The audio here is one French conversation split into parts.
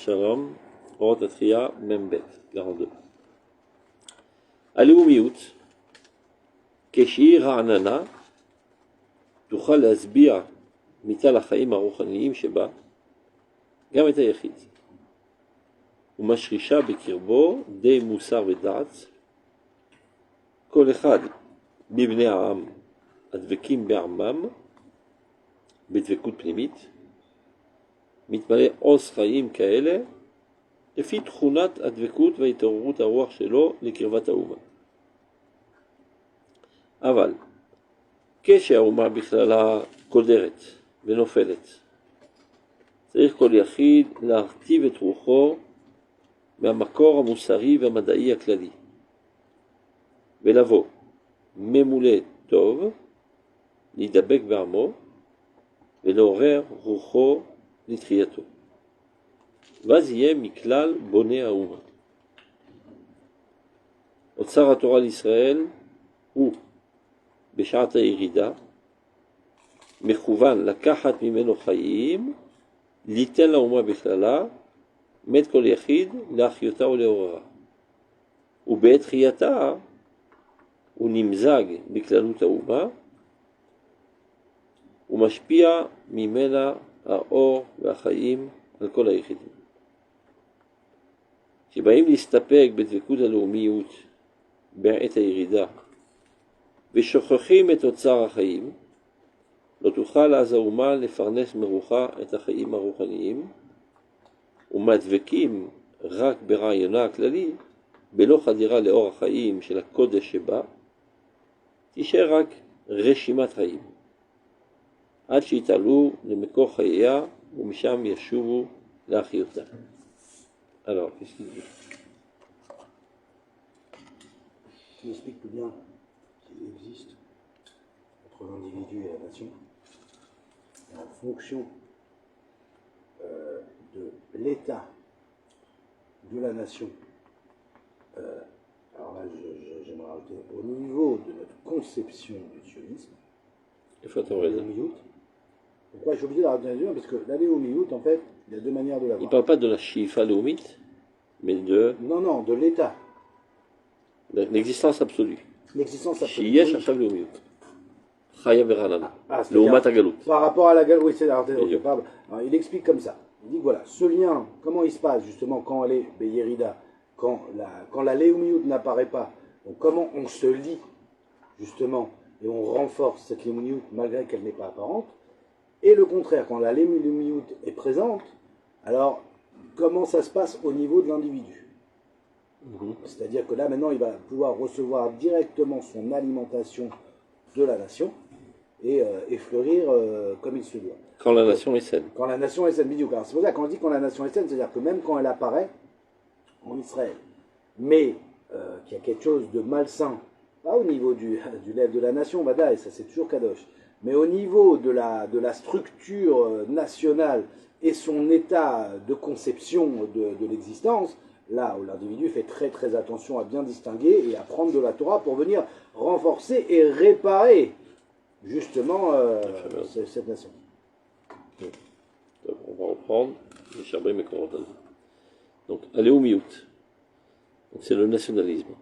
Shalom, Orot Atria, Membet, 42. Aleu miut, כשהיא רעננה, תוכל להסביר מצד החיים הרוחניים שבה גם את היחיד. ומשרישה בקרבו די מוסר ודעת, כל אחד מבני העם הדבקים בעמם, בדבקות פנימית, מתמלא עוז חיים כאלה, לפי תכונת הדבקות והתעוררות הרוח שלו לקרבת האומה. אבל כשהאומה בכללה קודרת ונופלת, צריך כל יחיד להרטיב את רוחו מהמקור המוסרי והמדעי הכללי, ולבוא ממולא טוב, להידבק בעמו, ולעורר רוחו לתחייתו. ואז יהיה מכלל בוני האומה. אוצר התורה לישראל הוא בשעת הירידה, מכוון לקחת ממנו חיים, ליתן לאומה בכללה, מת כל יחיד להחיותה ולעוררה. ובעת תחייתה הוא נמזג בכללות האומה, ומשפיע ממנה האור והחיים על כל היחידים. שבאים להסתפק בדבקות הלאומיות בעת הירידה, ושוכחים את אוצר החיים, לא תוכל אז האומה לפרנס מרוחה את החיים הרוחניים, ומדבקים רק ברעיונה הכללי, בלא חדירה לאור החיים של הקודש שבה, תישאר רק רשימת חיים, עד שיתעלו למקור חייה, ומשם ישובו להחיותה. Alors, qu'est-ce qu'il dit? Il explique tout bien qu'il existe entre l'individu et la nation, et en fonction de l'état de la nation. Alors là, j'aimerais rajouter au niveau de notre conception du sionisme. Il faut attendre. Pourquoi je suis obligé de rajouter un deuxième? Parce que l'aléomiout, en fait, il y a deux manières de la voir. Il ne parle pas de la shifa léomite, mais de... Non, de l'état. L'existence absolue. L'existence absolue. Shiyesh Hashav léomiout. Chaya veranana. Léomat agalut. Par rapport à la galoute, oui, c'est alors, il explique comme ça. Il dit que voilà, ce lien, comment il se passe justement quand elle est Beyerida, quand la léomiout n'apparaît pas, donc comment on se lie justement et on renforce cette léomiout malgré qu'elle n'est pas apparente. Et le contraire, quand la léomiout est présente, alors comment ça se passe au niveau de l'individu? C'est-à-dire que là maintenant il va pouvoir recevoir directement son alimentation de la nation et fleurir comme il se doit. Quand la nation est saine. Quand la nation est saine, vidéo. C'est pour ça qu'on dit quand la nation est saine, c'est-à-dire que même quand elle apparaît en Israël, mais qu'il y a quelque chose de malsain, pas au niveau du lèvre de la nation, Vada, et ça c'est toujours Kadosh, mais au niveau de la structure nationale et son état de conception de l'existence, là où l'individu fait très très attention à bien distinguer et à prendre de la Torah pour venir renforcer et réparer justement cette nation. On va reprendre les Shabbat et Korotaz. Donc, Aléomiout, c'est le nationalisme.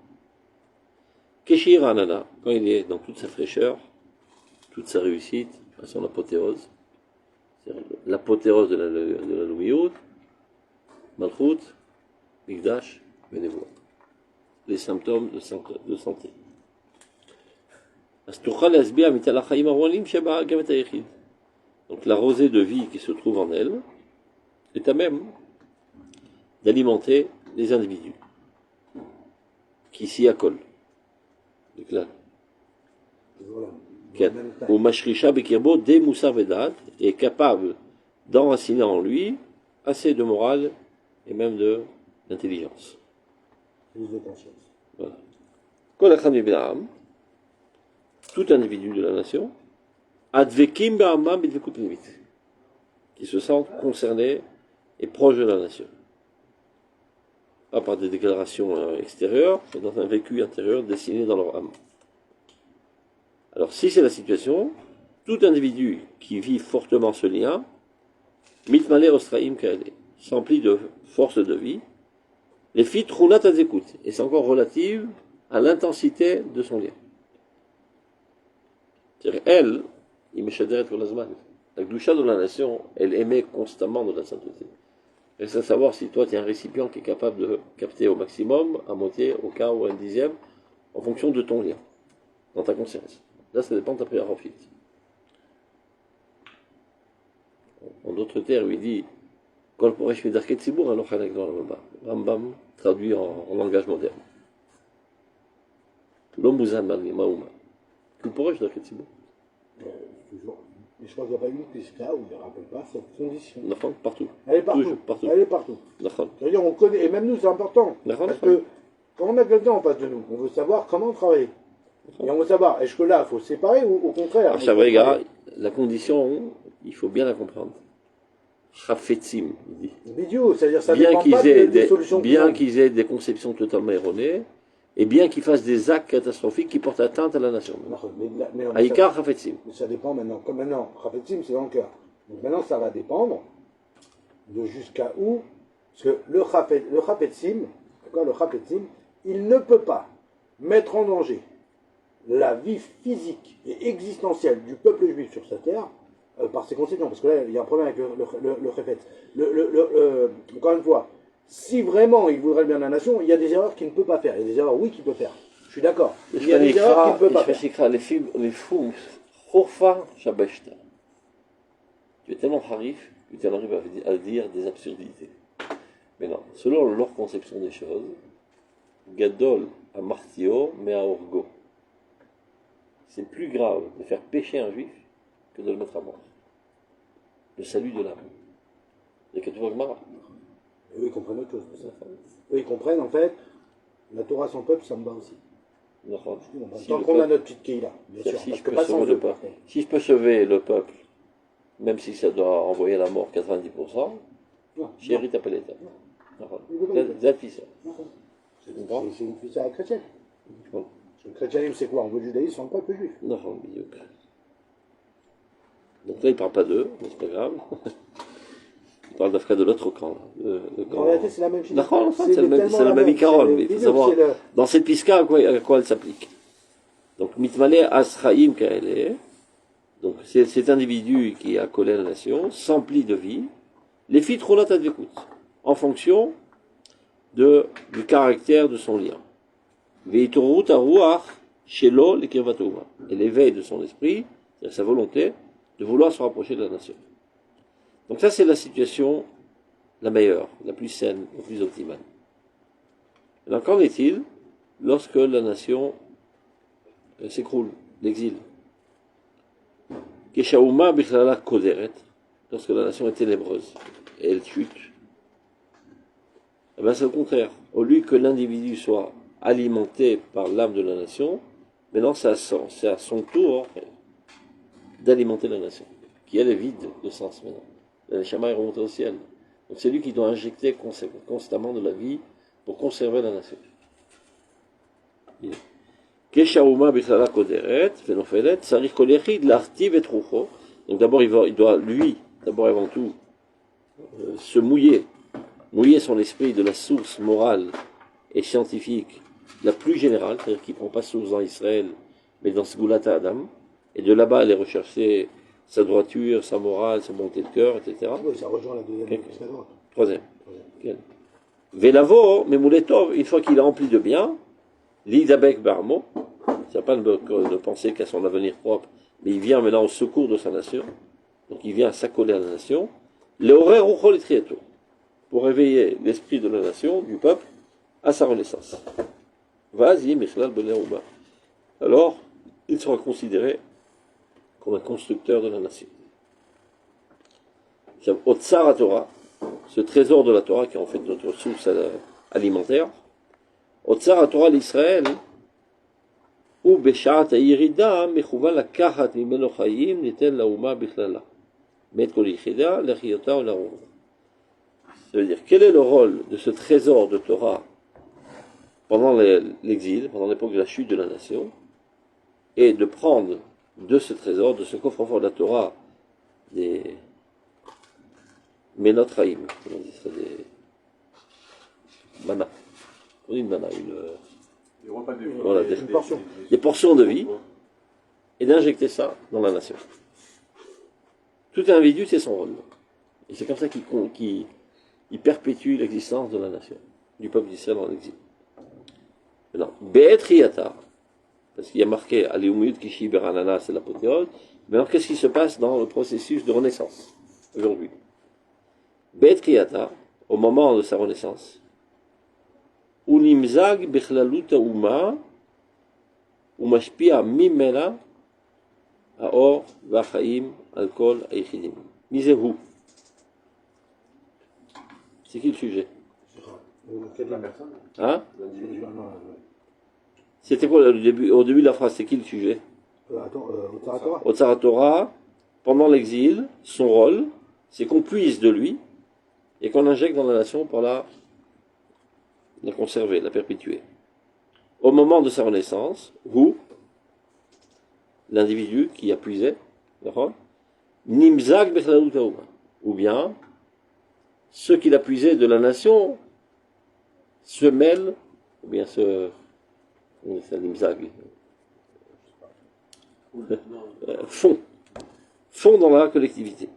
Keshir Anana, quand il est dans toute sa fraîcheur, toute sa réussite, à son apothéose, c'est-à-dire l'apothéose de la Loumiout, Malchut, Mikdash, Benevoa. Les symptômes de santé. Donc la rosée de vie qui se trouve en elle est à même d'alimenter les individus qui s'y accolent. Ou Mashrisha Bekirbo de Moussar Vedat est capable d'enraciner en lui assez de morale et même d'intelligence. Voilà. Tout individu de la nation, Advekim Ba'amam Bidvekut Pnimit, qui se sentent concernés et proches de la nation. Pas par des déclarations extérieures, mais dans un vécu intérieur dessiné dans leur âme. Alors si c'est la situation, tout individu qui vit fortement ce lien, mitmale ostraim kaele, s'emplit de force de vie. Les filles trunat azekut, et c'est encore relative à l'intensité de son lien. C'est-à-dire, elle, il meshaderet kol hazman. La gdusha de la nation, elle émet constamment de la sainteté. Et c'est à savoir si toi, tu es un récipient qui est capable de capter au maximum, à moitié, au quart ou à un dixième, en fonction de ton lien, dans ta conscience. Là, ça dépend de ta prière en fit. En d'autres termes, il dit Kol poresh midarket tzibur alo chalek dans la Rambam traduit en langage moderne. Lo muzan maouma. Kol poresh midarket tzibur. Toujours. Mais je crois qu'il n'y a pas une Piska où il ne rappelle pas cette condition. Nachon, partout. Elle est partout. Toujours, partout. Elle est partout. Nachon. C'est-à-dire, on connaît, et même nous, c'est important. Nachon, Parce que quand on a quelqu'un en face de nous, on veut savoir comment travailler. Et on veut savoir, est-ce que là, il faut séparer ou au contraire Alors, la condition, il faut bien la comprendre. Chafetzim, il dit. Vidéo, c'est-à-dire ça Bien dépend qu'ils pas aient des solutions. bien qu'ils aient des conceptions totalement erronées, et bien qu'ils fassent des actes catastrophiques qui portent atteinte à la nation. Aïkar Chafetzim. Ça dépend maintenant. Comme maintenant, Chafetzim, c'est dans le cœur. Donc maintenant, ça va dépendre de jusqu'à où. Parce que le Chafetzim, d'accord, le Chafetzim, il ne peut pas mettre en danger la vie physique et existentielle du peuple juif sur sa terre par ses conséquences. Parce que là, il y a un problème avec le Chafetz. Encore une fois, si vraiment il voudrait le bien de la nation, il y a des erreurs qu'il ne peut pas faire. Il y a des erreurs, oui, qu'il peut faire. Je suis d'accord. Il y a des erreurs qu'il ne peut pas faire. Les fous, Chofa Shabashta. Tu es tellement harif que tu en arrives à dire des absurdités. Mais non, selon leur conception des choses, Gadol à Martio, mais à Orgo. C'est plus grave de faire pécher un juif que de le mettre à mort. Le salut de l'âme. Il y a que tu vois Gemara. Eux, ils comprennent autre chose. Eux, ils comprennent, en fait, la Torah sans peuple, ça me va aussi. Tant qu'on a notre petite quille là, bien sûr. Si je peux sauver le peuple, même si ça doit envoyer à la mort 90%, chéri t'appelle l'État. C'est une fissa chrétienne. Le chrétianisme, c'est quoi? On veut le judaïsme sans le peuple juif. Donc là, il ne parle pas d'eux, mais c'est pas grave. Il parle d'Afrique de l'autre camp. En réalité, c'est la même chose. C'est le même Icaron, mais il faut savoir dans cette pisca à quoi elle s'applique. Donc, mitmale asraïm kaele, donc cet individu qui a collé la nation, s'emplit de vie, les filles trollat advekut, en fonction du caractère de son lien. Veitorut aruach shelo lekirvatuma, et l'éveil de son esprit, c'est-à-dire sa volonté de vouloir se rapprocher de la nation. Donc ça, c'est la situation la meilleure, la plus saine, la plus optimale. Alors qu'en est-il lorsque la nation s'écroule, l'exil? Keshauma bichlala koderet, lorsque la nation est ténébreuse et elle chute. Eh bien, c'est au contraire. Au lieu que l'individu soit alimenté par l'âme de la nation, maintenant c'est à son tour d'alimenter la nation, qui elle est vide de sens maintenant. Le Shama est remonté au ciel. Donc c'est lui qui doit injecter constamment de la vie pour conserver la nation. Keshauma bichlala koderet, fenofelet, sarich kolechid, l'artiv et troucho. Donc d'abord il doit, lui, d'abord et avant tout, se mouiller son esprit de la source morale et scientifique la plus générale, c'est-à-dire qu'il ne prend pas source dans Israël, mais dans Sgulata Adam, et de là-bas aller rechercher sa droiture, sa morale, sa bonté de cœur, etc. Oui, ça rejoint la deuxième et la droite. Troisième. Velavo, Memouletov, une fois qu'il est rempli de bien, l'Idabek Barmo, c'est pas de penser qu'à son avenir propre, mais il vient maintenant au secours de sa nation, donc il vient s'accoler à la nation, Leoré Ruchol Etrieto, pour réveiller l'esprit de la nation, du peuple, à sa renaissance. Vas-y, Michlal Benéouba. Alors, il sera considéré comme un constructeur de la nation. Otsar à Torah, ce trésor de la Torah qui est en fait notre source alimentaire, Otsar à Torah l'Israël, ou Beshat Ayirida, Mechouvan la Kahat Mimeno Chayim, Niten la Ouma Bichlala. Met Kolichida, l'Achiota ou la Ouma. Ça veut dire, quel est le rôle de ce trésor de Torah pendant l'exil, pendant l'époque de la chute de la nation, et de prendre de ce trésor, de ce coffre-fort de la Torah, des Menot Chaim. On dit ça des mana. On dit une mana, Des repas de vie. voilà, Une portion. des portions de vie, et d'injecter ça dans la nation. Tout individu, c'est son rôle. Et c'est comme ça qu'il perpétue l'existence de la nation, du peuple d'Israël en exil. Maintenant, Be'etriyata, parce qu'il y a marqué Aliumut Kishi Beranana, c'est l'apothéose. Maintenant, qu'est-ce qui se passe dans le processus de renaissance, aujourd'hui? Be'etriyata, au moment de sa renaissance, Ulimzag Bechlalut Uma, Umashpia Mimela, Aor, Vachaim, Alcool, Aichidim. Misez-vous. C'est qui le sujet? La personne. Hein? L'individu. C'était quoi au début de la phrase? C'est qui le sujet? Attends, Otsar Torah. Otsar Torah, pendant l'exil, son rôle, c'est qu'on puise de lui et qu'on injecte dans la nation pour la conserver, la perpétuer. Au moment de sa renaissance, vous, l'individu qui a puisé, Nimzak Bechlalut Hauma, ou bien ceux qu'il a puisé de la nation se mêlent, ou bien on dit ça, Nimzag, fond dans la collectivité.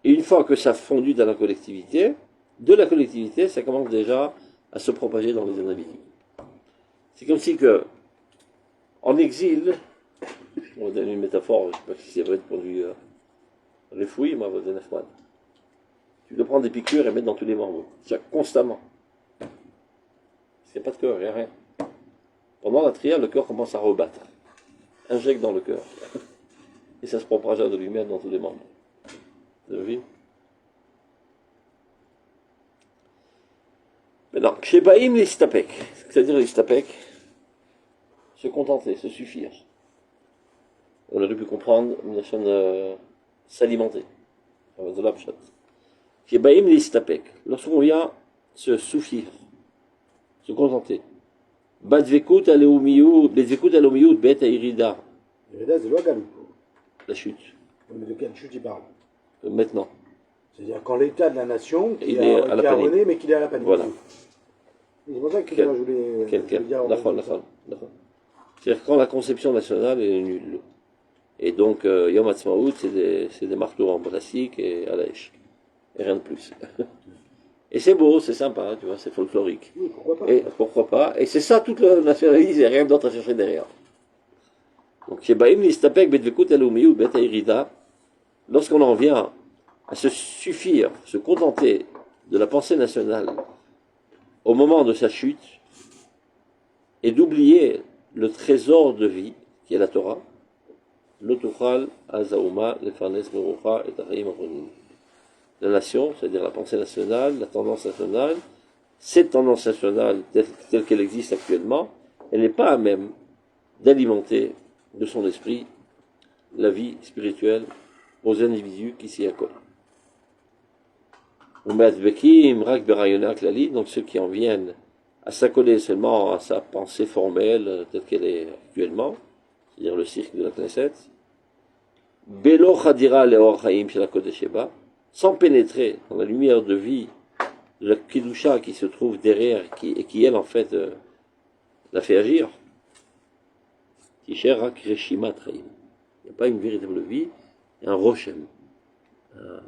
Et une fois que ça fondu dans la collectivité, de la collectivité, ça commence déjà à se propager dans les individus. C'est comme si que, en exil, on va donner une métaphore, je ne sais pas si c'est vrai de point de vue les fouilles, moi, vous êtes froide. Tu dois prendre des piqûres et mettre dans tous les membres, constamment. Il n'y a pas de cœur, il n'y a rien. Pendant la triade, le cœur commence à rebattre. Injecte dans le cœur. Et ça se propagera de lui-même dans tous les membres. Vous avez vu? Maintenant, Shebaim l'istapek, c'est-à-dire l'istapek, se contenter, se suffire. On aurait pu comprendre une chaîne s'alimenter. De l'abchat. Shebaim l'istapek, lorsqu'on vient se suffire, se contenter. Badvekut aleumiyut bet airida. Irida, c'est Loagalou. La chute. Mais de quelle chute il parle? Maintenant. C'est-à-dire quand l'état de la nation qui Il est à la a panique. rené, mais qu'il est à la panique. Voilà. C'est pour ça que je voulais dire. C'est-à-dire quand la conception nationale est nulle. Et donc, Yom Ha'atzmaut, c'est des marteaux en plastique et à l'èche. Et rien de plus. Et c'est beau, c'est sympa, tu vois, c'est folklorique. Oui, pourquoi pas? Et pourquoi pas? Et c'est ça toute le nationalisme, il n'y a rien d'autre à chercher derrière. Donc, chez Baïm l'istapek betvekut elomiou bet irida, lorsqu'on en vient à se suffire, se contenter de la pensée nationale au moment de sa chute, et d'oublier le trésor de vie qui est la Torah, l'otuchal azaouma lefanes merucha et tachaim achronim. La nation, c'est-à-dire la pensée nationale, la tendance nationale, cette tendance nationale telle qu'elle existe actuellement, elle n'est pas à même d'alimenter de son esprit la vie spirituelle aux individus qui s'y accolent. Donc ceux qui en viennent à s'accoler seulement à sa pensée formelle telle qu'elle est actuellement, c'est-à-dire le cirque de la Knesset, Belo Chadira Leor Chaim Shel HaKodesh Sheba, sans pénétrer dans la lumière de vie de la Kedusha qui se trouve derrière et qui elle en fait la fait agir, Tisher Rak Reshimat Chaim. Il n'y a pas une véritable vie, il y a un Rochem,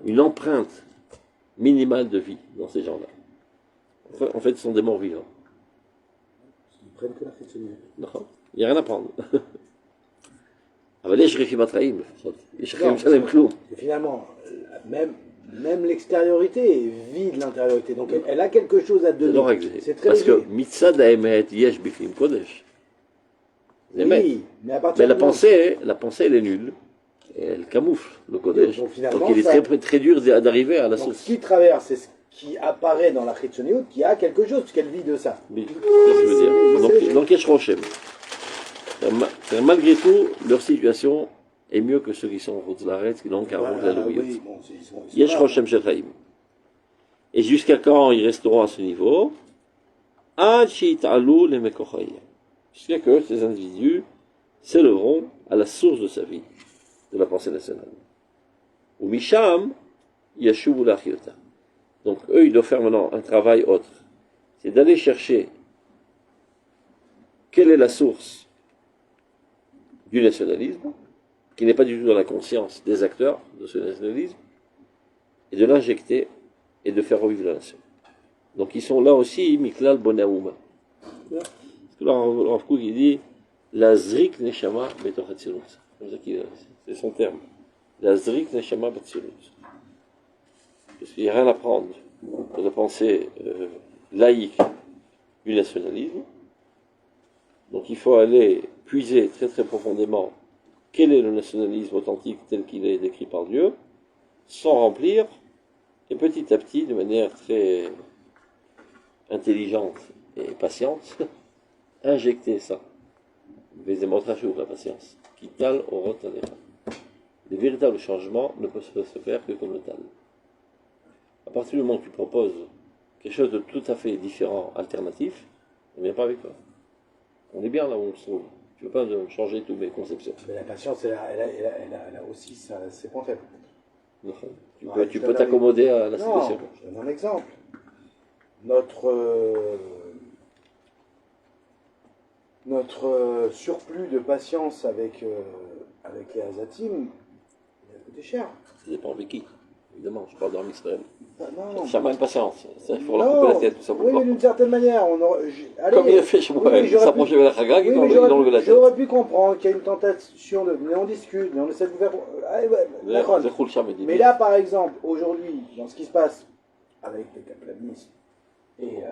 une empreinte minimale de vie dans ces gens-là. En fait, ce sont des morts vivants. Ils prennent que la chitzonie. Non, il n'y a rien à prendre. אבל יש רשימת חיים לפחות, יש חיים שלהם כלום. Finalement, même l'extériorité est vie de l'intériorité. Donc elle a quelque chose à זה donner. לא רק זה, C'est très parce que léger. מצד האמת יש בפנים קודש. זה אמת. Oui, mais à partir Mais la du moment- pensée elle est nulle, et elle camoufle le kodesh. Donc, finalement, Donc il est ça- très dur d'arriver à la Donc source. ce qui traverse, c'est ce qui apparaît dans la chitzonie, qui a quelque chose, puisqu'elle vit de ça. Oui, c'est ce que je veux dire. Donc Yesh Rochem. Malgré tout, leur situation est mieux que ceux qui sont en Routz-Laret, qui n'ont qu'un route à l'Ouyot. oui, bon, ils sont Yesh là. Rochem Shel Chaim. Et jusqu'à quand ils resteront à ce niveau? Ad Shit'alou le Mekochai. Jusqu'à que ces individus s'élèveront à la source de sa vie, de la pensée nationale. Ou Misham, Yashuvu Lachilta. Donc eux, ils doivent faire maintenant un travail autre. C'est d'aller chercher quelle est la source du nationalisme, qui n'est pas du tout dans la conscience des acteurs de ce nationalisme, et de l'injecter et de faire revivre la nation. Donc ils sont là aussi, Miklal Bonaouma. Parce que là, Rav Kook, il dit, la Zrik Neshama Betochatzilut. C'est son terme. La Zrik Neshama Betochatzilut. Parce qu'il n'y a rien à prendre de la pensée laïque du nationalisme. Donc il faut aller puiser très très profondément quel est le nationalisme authentique tel qu'il est décrit par Dieu, sans remplir, et petit à petit, de manière très intelligente et patiente, injecter ça. La patience. Qui tal au les véritables changements ne peuvent se faire que comme le tal. À partir du moment où tu proposes quelque chose de tout à fait différent, alternatif, on ne vient pas avec toi. On est bien là où on se trouve. Tu ne veux pas changer toutes mes conceptions. Mais la patience, elle a aussi ses points faibles. Non. Tu peux t'accommoder à la situation. Non, je donne un exemple. Notre surplus de patience avec les Azatim, il a coûté cher. Ça dépend avec qui, évidemment. Je parle d'Arm Israël. Non. Ça m'a une patience. Il faut leur couper la tête, tout simplement. Oui, mais d'une certaine manière. Comme il a fait chez moi, il s'approchait de la Chagag, il a enlevé la tête. J'aurais pu comprendre qu'il y a une tentation de. Mais on discute, mais on essaie de vous faire. Mais là, par exemple, aujourd'hui, dans ce qui se passe avec les caplanistes et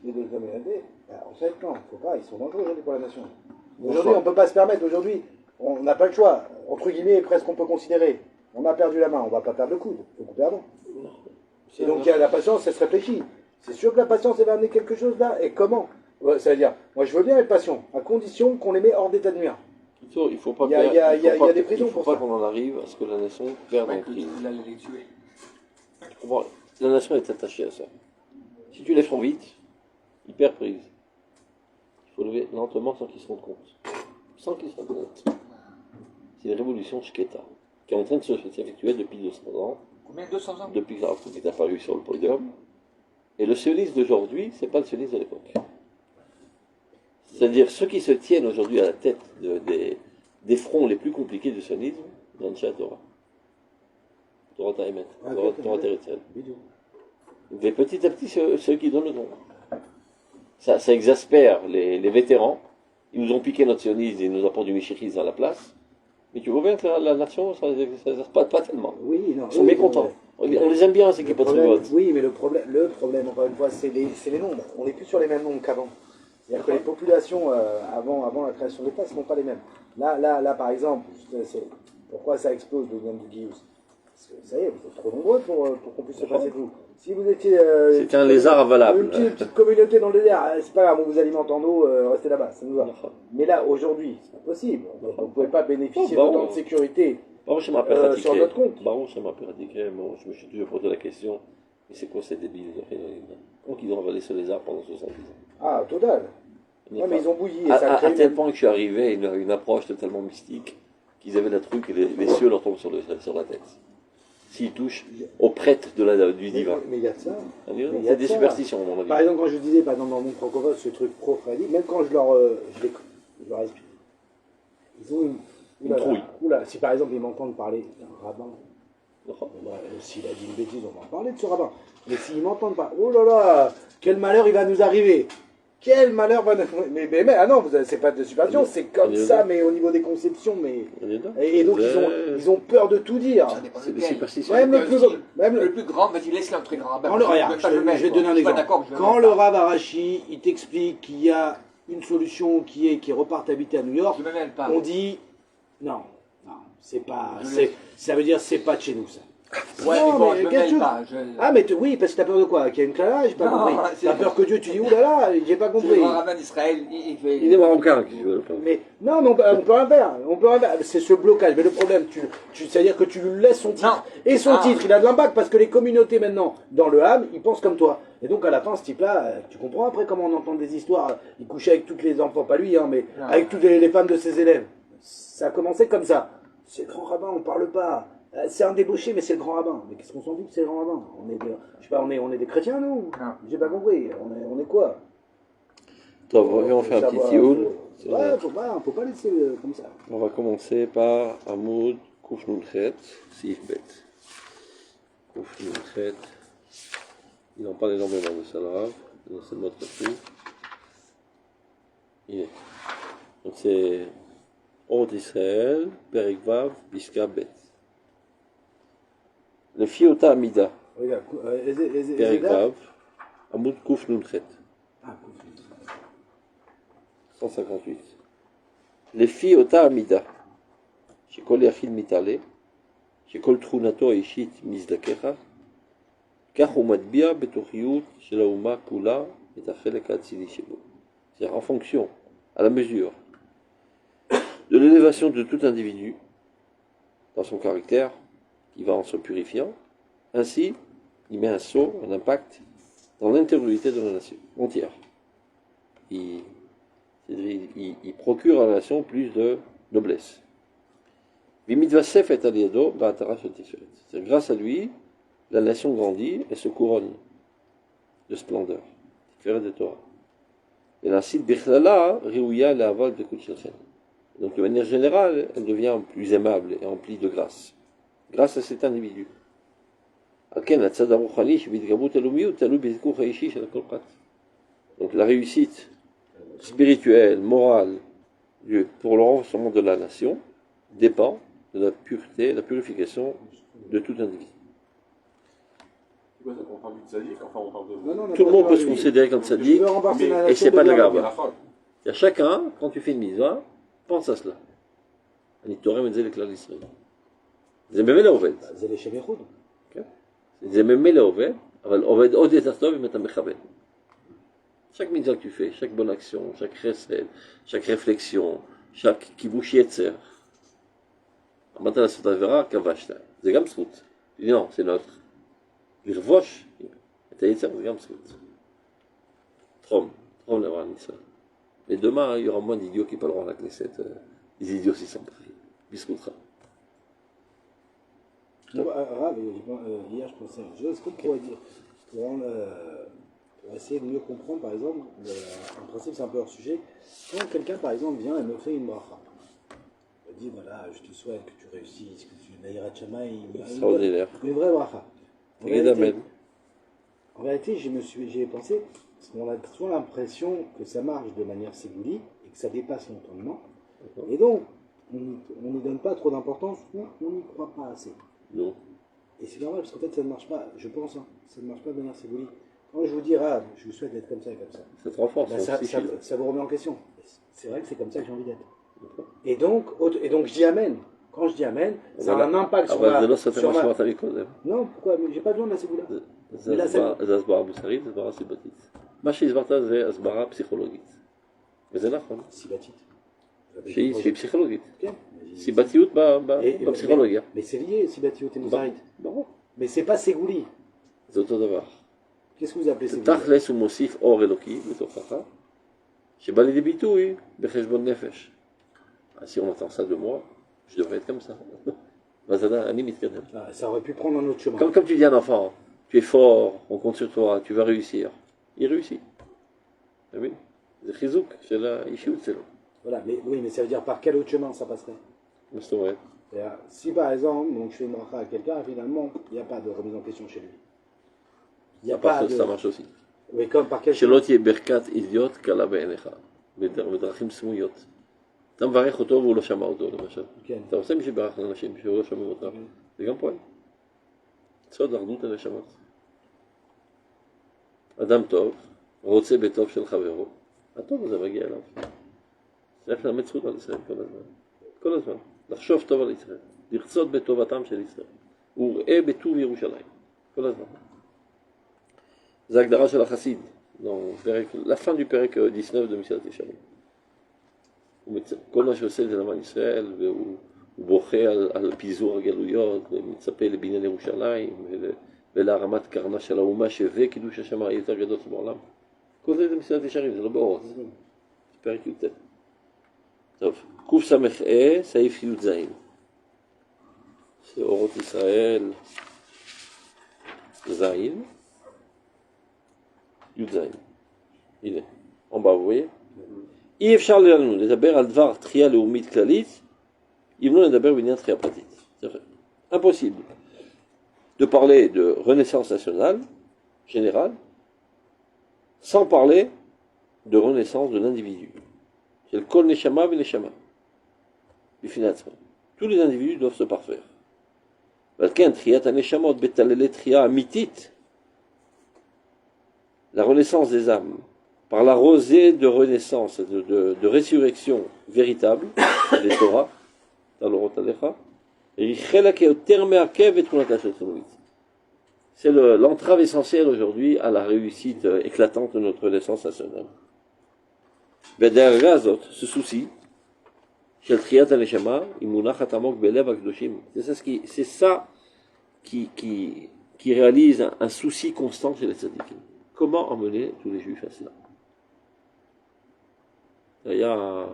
les deux communautés, en fait, non, il ne faut pas, ils sont dangereux aujourd'hui pour la nation. Aujourd'hui, on ne peut pas se permettre. Aujourd'hui, on n'a pas le choix. Entre guillemets, presque on peut considérer. On a perdu la main, on ne va pas perdre le coude. Il faut couper avant. Et donc, il y a la patience, elle se réfléchit. C'est sûr que la patience, elle va amener quelque chose là. Et comment? Ça veut dire, moi je veux bien être patient, à condition qu'on les met hors d'état de nuire. Il faut pas il y a des prisons pour ça. Il ne faut pas qu'on en arrive à ce que la nation perde en crise. La nation est attachée à ça. Si tu lèves trop vite, il perd prise. Il faut lever lentement sans qu'il se rende compte. Sans qu'il se rende compte. C'est une révolution shketa, qui est en train de s'effectuer depuis 200 ans. Combien? 200 ans? Depuis que Rav Kook est apparu sur le podium. Et le sionisme d'aujourd'hui, c'est pas le sionisme de l'époque. C'est-à-dire ceux qui se tiennent aujourd'hui à la tête des fronts les plus compliqués du sionisme, dans le Torah. Torah Taïmet, Torah Teretzel. Mais petit à petit, ceux qui donnent le don. Ça exaspère les vétérans. Ils nous ont piqué notre sionisme, ils nous apportent du Michiris à la place. Mais tu vois bien que la nation, ça ne pas tellement. Oui, non, ils sont mécontents. On les aime bien, ces qui patriotes. Oui, mais le problème, encore une fois, c'est les nombres. On n'est plus sur les mêmes nombres qu'avant. C'est-à-dire que les populations, avant la création de l'État, ce ne sont pas les mêmes. Là, par exemple, pourquoi ça explose le nombre du Guillous? Parce que ça y est, vous êtes trop nombreux pour qu'on puisse se passer de vous. Si vous étiez c'est un lézard avalable. Une petite communauté dans le désert, c'est pas grave, on vous alimente en eau, restez là-bas, ça nous va. Mais là, aujourd'hui, c'est pas possible. Vous ne pouvez pas bénéficier d'autant de sécurité sur notre compte. Baruch m'a pratiqué, moi je me suis toujours posé la question, mais c'est quoi ces débiles? Donc ils ont avalé ce lézard pendant 70 ans. Ah, total. Ouais, mais ils ont bouilli. À tel point que je suis arrivé à une approche totalement mystique, qu'ils avaient la truc et les cieux leur tombent sur la tête. S'ils touchent aux prêtres du divin. Mais il y a de ça. C'est des superstitions, à mon avis. Par exemple, quand je disais, par exemple, dans mon francophone, ce truc pro-fradi, même quand je leur explique, ils ont une trouille. Oula, si par exemple ils m'entendent parler d'un rabbin, s'il a dit une bêtise, on va en parler de ce rabbin. Mais s'ils m'entendent pas, oh là là, quel malheur il va nous arriver! Quel malheur va nous... Mais ah non, c'est pas de superstition, c'est comme ça, mais au niveau des conceptions, mais... Et donc ils ont peur de tout dire. C'est des superstitions. Même le plus grand, vas-y, laisse-le un très grand rabbin. Je vais te donner un exemple. Quand le Rav Arashi, il t'explique qu'il y a une solution qui repart habiter à New York, on dit, non, c'est pas... Ça veut dire, c'est pas de chez nous, ça. Ouais, non, mais bon, je me mêle pas. Ah, mais oui, parce que t'as peur de quoi? Qu'il y a une clave, j'ai pas compris. T'as peur que Dieu, tu dis, oulala, j'ai pas compris. Le rabbin d'Israël, il est marocain. Mais non, mais on peut rien faire. C'est ce blocage. Mais le problème, c'est-à-dire que tu lui laisses son titre. Non. Et son titre, il a de l'impact parce que les communautés maintenant, dans le Ham, ils pensent comme toi. Et donc à la fin, ce type-là, tu comprends après comment on entend des histoires. Il couchait avec toutes les enfants, pas lui, mais avec toutes les femmes de ses élèves. Ça a commencé comme ça. C'est grand rabbin, on parle pas. C'est un débauché, mais c'est le grand rabbin. Mais qu'est-ce qu'on s'en dit que c'est le grand rabbin? Je sais pas, on est des chrétiens, nous? J'ai pas compris. On est quoi? On fait un petit tioul. Ouais, faut pas laisser comme ça. On va commencer par Hamoud Kouf Nunchet, Sif Bet. Kouf Nunchet. Il en parle énormément de ça, là. Dans cette mode aussi. Donc c'est Ord Israël, Perek Vav, Piska Bet. Le Fiota Amida. Regarde, Perek Vav, Hamoud Kouf Nunchet. Ah, Kouf Nunchet. 158. Les filles אותה עמידה, שכל יחיד מתעלה, שכל תכונתו האישית מזדככה, כך הוא מטביע בתוכיות של האומה כולה את החלק האצילי שבו. C'est-à-dire en fonction, à la mesure de l'élévation de tout individu dans son caractère, qui va en se purifiant, ainsi il met un saut, un impact dans l'intériorité de la nation entière. Il procure à la nation plus de noblesse. C'est grâce à lui, la nation grandit et se couronne de splendeur. Et la site bichlala riouya la aval de kuchelchen. Donc de manière générale, elle devient plus aimable et emplie de grâce. Grâce à cet individu. Donc la réussite spirituelle, morale, pour le renforcement de la nation, dépend de la pureté, la purification de tout individu. On parle du tzaddik, enfin on parle de... Tout le monde peut se considérer comme tzaddik, et c'est pas de la gaba. Il y a chacun, quand tu fais une mise, pense à cela. אני תורם את זה לכלל ישראל. זה ממילא עובד. זה לשם ייחוד. כן? זה ממילא עובד, אבל עובד עוד יותר טוב אם אתה מכוון. Chaque mitzvah que tu fais, chaque bonne action, chaque chesed, chaque réflexion, chaque kibush yetzer. אמרת לעשות עבירה, כבשת. זה גם זכות. Tu dis non, c'est notre. לרבוש את היצר, זה גם זכות. תחום לעבר הניסה. Mais demain, il y aura moins d'idiots qui parleront à la Knesset. Les idiots s'y sont pris. Biscoutera. Rav, hier je pensais à une chose, qu'on pourrait dire, pour essayer de mieux comprendre, par exemple, en principe c'est un peu hors sujet, quand quelqu'un par exemple vient et me fait une bracha, il me dit voilà, je te souhaite que tu réussisses, que tu n'ailleras jamais, une vraie bracha. En réalité, j'ai pensé, parce qu'on a souvent l'impression que ça marche de manière ségouli et que ça dépasse l'entendement, et donc on n'y donne pas trop d'importance ou on n'y croit pas assez. Non. Et c'est normal parce qu'en fait ça ne marche pas, je pense, ça ne marche pas de manière ségouli. Quand je vous dis, ah, je vous souhaite d'être comme ça et comme ça, ça te renforce, ça vous remet en question. C'est vrai que c'est comme ça que j'ai envie d'être. Et donc je dis Amen. Quand je dis Amen, ça a un impact sur ma... Non, pourquoi? J'ai pas besoin de la ségoula. זה הסברה מוסרית, זה הסברה סיבתית. מה שהסברת זה הסברה פסיכולוגית. וזה נכון. סיבתית. שהיא פסיכולוגית. כן. סיבתיות בפסיכולוגיה. Mais c'est lié, סיבתיות et מוסרית. ברור. Mais c'est pas ségouli. זה אותו דבר. Qu'est-ce que vous appelez ségouli? תכלס הוא מוסיף אור אלוקי בתוכך, שבא לידי ביטוי בחשבון נפש. Si on entend ça de moi, je devrais être comme ça. Ça aurait pu prendre un autre chemin. Comme tu dis à un enfant, tu es fort, on compte sur toi, tu vas réussir. Il réussit. Oui. C'est chizouk, c'est la ishiout, c'est là. Voilà, mais oui, mais ça veut dire par quel autre chemin ça passerait? C'est vrai. Si par exemple, donc je fais une bracha à quelqu'un, finalement, il n'y a pas de remise en question chez lui. Il n'y a pas de... Ça marche aussi. Mais comme par quel chemin? שלא תהיה ברכת אידיוט קלה בעיניך, בדרכים סמויות. אתה מברך אותו והוא לא שמע אותו, למשל. כן. אתה עושה מישהו ברך לאנשים שהוא לא שמע אותך. זה גם פועל. סוד אחדות הנשמות. אדם טוב, רוצה בטוב של חברו, הטוב הזה מגיע אליו. צריך ללמד זכות על ישראל כל הזמן. כל הזמן. לחשוב טוב על ישראל. לרצות בטובתם של ישראל. וראה בטוב ירושלים. כל הזמן. זה הגדרה של החסיד. La fin du פרק 19 de מסילת ישרים. כל מה שעושה זה למען ישראל, והוא בוכה על פיזור הגלויות, ומצפה לבניין ירושלים, ולהרמת קרנה של האומה שווה קידוש השם היותר גדול בעולם. כל זה מסילת ישרים, זה לא באורות. זה פרק י"ט. טוב, קס"ה, סעיף י"ז. c'est Orot Israël, Zain, Yud Zain. Il est en bas, vous voyez. אי אפשר לנו לדבר על דבר תחייה לאומית כללית, אם לא נדבר בעניין תחייה פרטית. C'est impossible de parler de renaissance nationale, générale, sans parler de renaissance de l'individu. C'est le kol neshama v'neshama. Tous les individus doivent se parfaire. ולכן תחיית הנשמות בתללי תחייה אמיתית, la renaissance des âmes, par la rosée de renaissance, de résurrection véritable, des Torah, dans l'Orot Alecha, c'est l'entrave essentielle aujourd'hui à la réussite éclatante de notre renaissance nationale. Ce souci, c'est ça qui réalise un souci constant chez les tzadikim. Comment emmener tous les juifs à cela? היה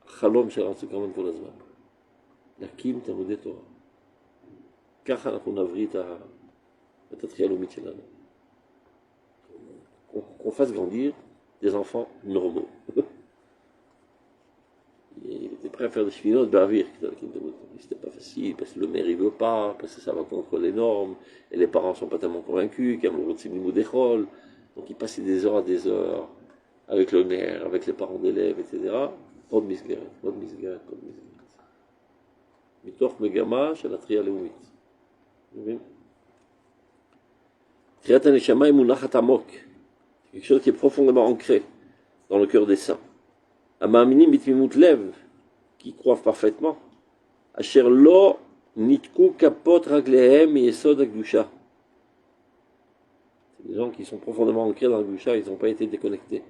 חלום שרצו כמובן כל הזמן, להקים תלמודי תורה. ככה אנחנו נבריא את התחייה הלאומית שלנו. Qu'on fasse grandir des enfants normaux. Il était prêt à faire des chevinotes bavir, c'était pas facile, parce que le maire il veut pas, parce que ça va contre les normes, et les parents sont pas tellement convaincus, qu'il y a le routine du d'école, donc il passait des heures à des heures, avec le maire, avec les parents d'élèves, etc. Pas de misgueret, pas de misgueret, pas de misgueret. מתוך מגמה של התחייה הלאומית. מבין? תחיית הנשמה היא מונחת עמוק. quelque chose qui est profondément ancré dans le cœur des saints. המאמינים בתמימות לב, qui croient parfaitement, אשר לא ניתקו כפות רגליהם מיסוד הקדושה. C'est des gens qui sont profondément ancrés dans la קדושה, ils n'ont pas été déconnectés.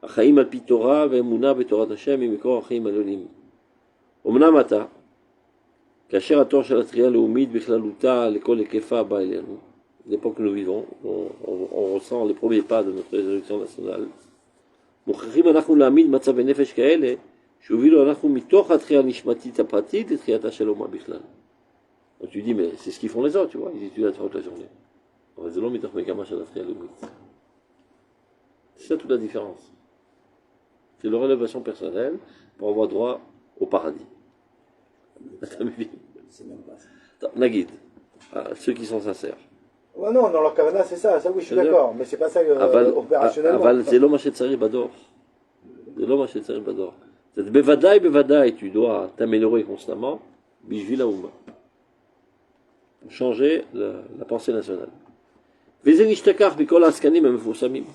החיים על פי תורה ואמונה בתורת השם היא מקור החיים העליונים. אמנם אתה, כאשר התור של התחייה הלאומית בכללותה לכל היקפה בא אלינו, l'époque que nous vivons, on ressent les premiers pas de notre résurrection nationale. מוכרחים אנחנו להעמיד מצבי נפש כאלה, שהובילו אנחנו מתוך התחייה הנשמתית הפרטית לתחייתה של אומה בכלל. Donc tu dis, mais c'est ce qu'ils font les autres, tu vois, ils étudient la Torah toute la journée. אבל זה לא מתוך מגמה של התחייה הלאומית. C'est ça toute la différence. C'est leur élévation personnelle pour avoir droit au paradis. C'est même pas ça. Nagid, ceux qui sont sincères. Ouais, non, dans leur kavana, c'est ça, oui, je suis d'accord, mais c'est pas ça opérationnellement. אבל זה לא מה שצריך בדור. זה לא מה שצריך בדור. בוודאי, tu dois t'améliorer constamment, בשביל האומה. Changer la pensée nationale. וזה נשתכח מכל העסקנים המפורסמים.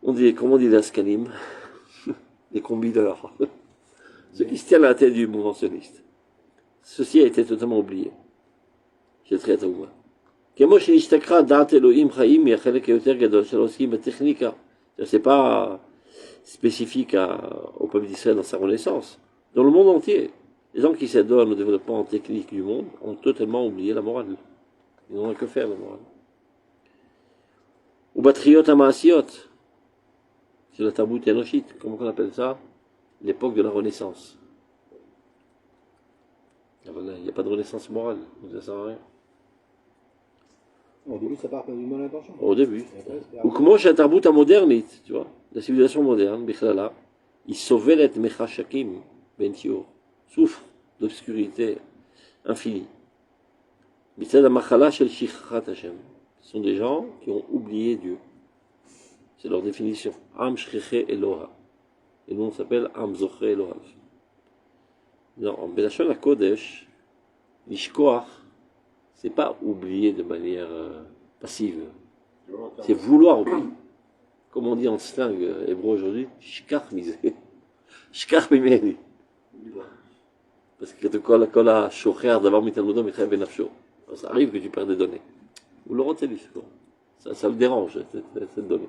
On dit, comment on dit les askanim? Les combineurs. Ceux qui se tiennent à la tête du mouvement sioniste. Ceci a été totalement oublié. Chez le Triat Haouma. כמו שנשתכחה דעת אלוהים חיים היא החלק היותר גדול של העוסקים בטכניקה. C'est pas spécifique au peuple d'Israël dans sa renaissance. Dans le monde entier, les gens qui s'adonnent au développement technique du monde ont totalement oublié la morale. Ils n'ont que faire la morale. Ou batriot amasiot. C'est la tabout énochite, comment on appelle ça? L'époque de la Renaissance. Il n'y a pas de renaissance morale, ça ne sert à rien. Au début, ça part par une bonne intention. Au début. Ou comment chez la tabout moderne, tu vois, la civilisation moderne, Bichlala, il sauvait l'être mechashakim, bentio, souffre d'obscurité infinie. Mitzad amachala shel shichrat Hashem. Ce sont des gens qui ont oublié Dieu. C'est leur définition. Am shriche Eloha. Et nous on s'appelle Am zoche Eloha. Non, en Belashon la Kodesh, l'ishkoach, c'est pas oublier de manière passive. C'est vouloir oublier. Comme on dit en slang hébreu aujourd'hui, shkach misé. Shkach mimeni. Parce que quand la shocher d'avoir mis talmudom et ben nafsho, ça arrive que tu perds des données. Ou le rotelu, ça le dérange, cette donnée.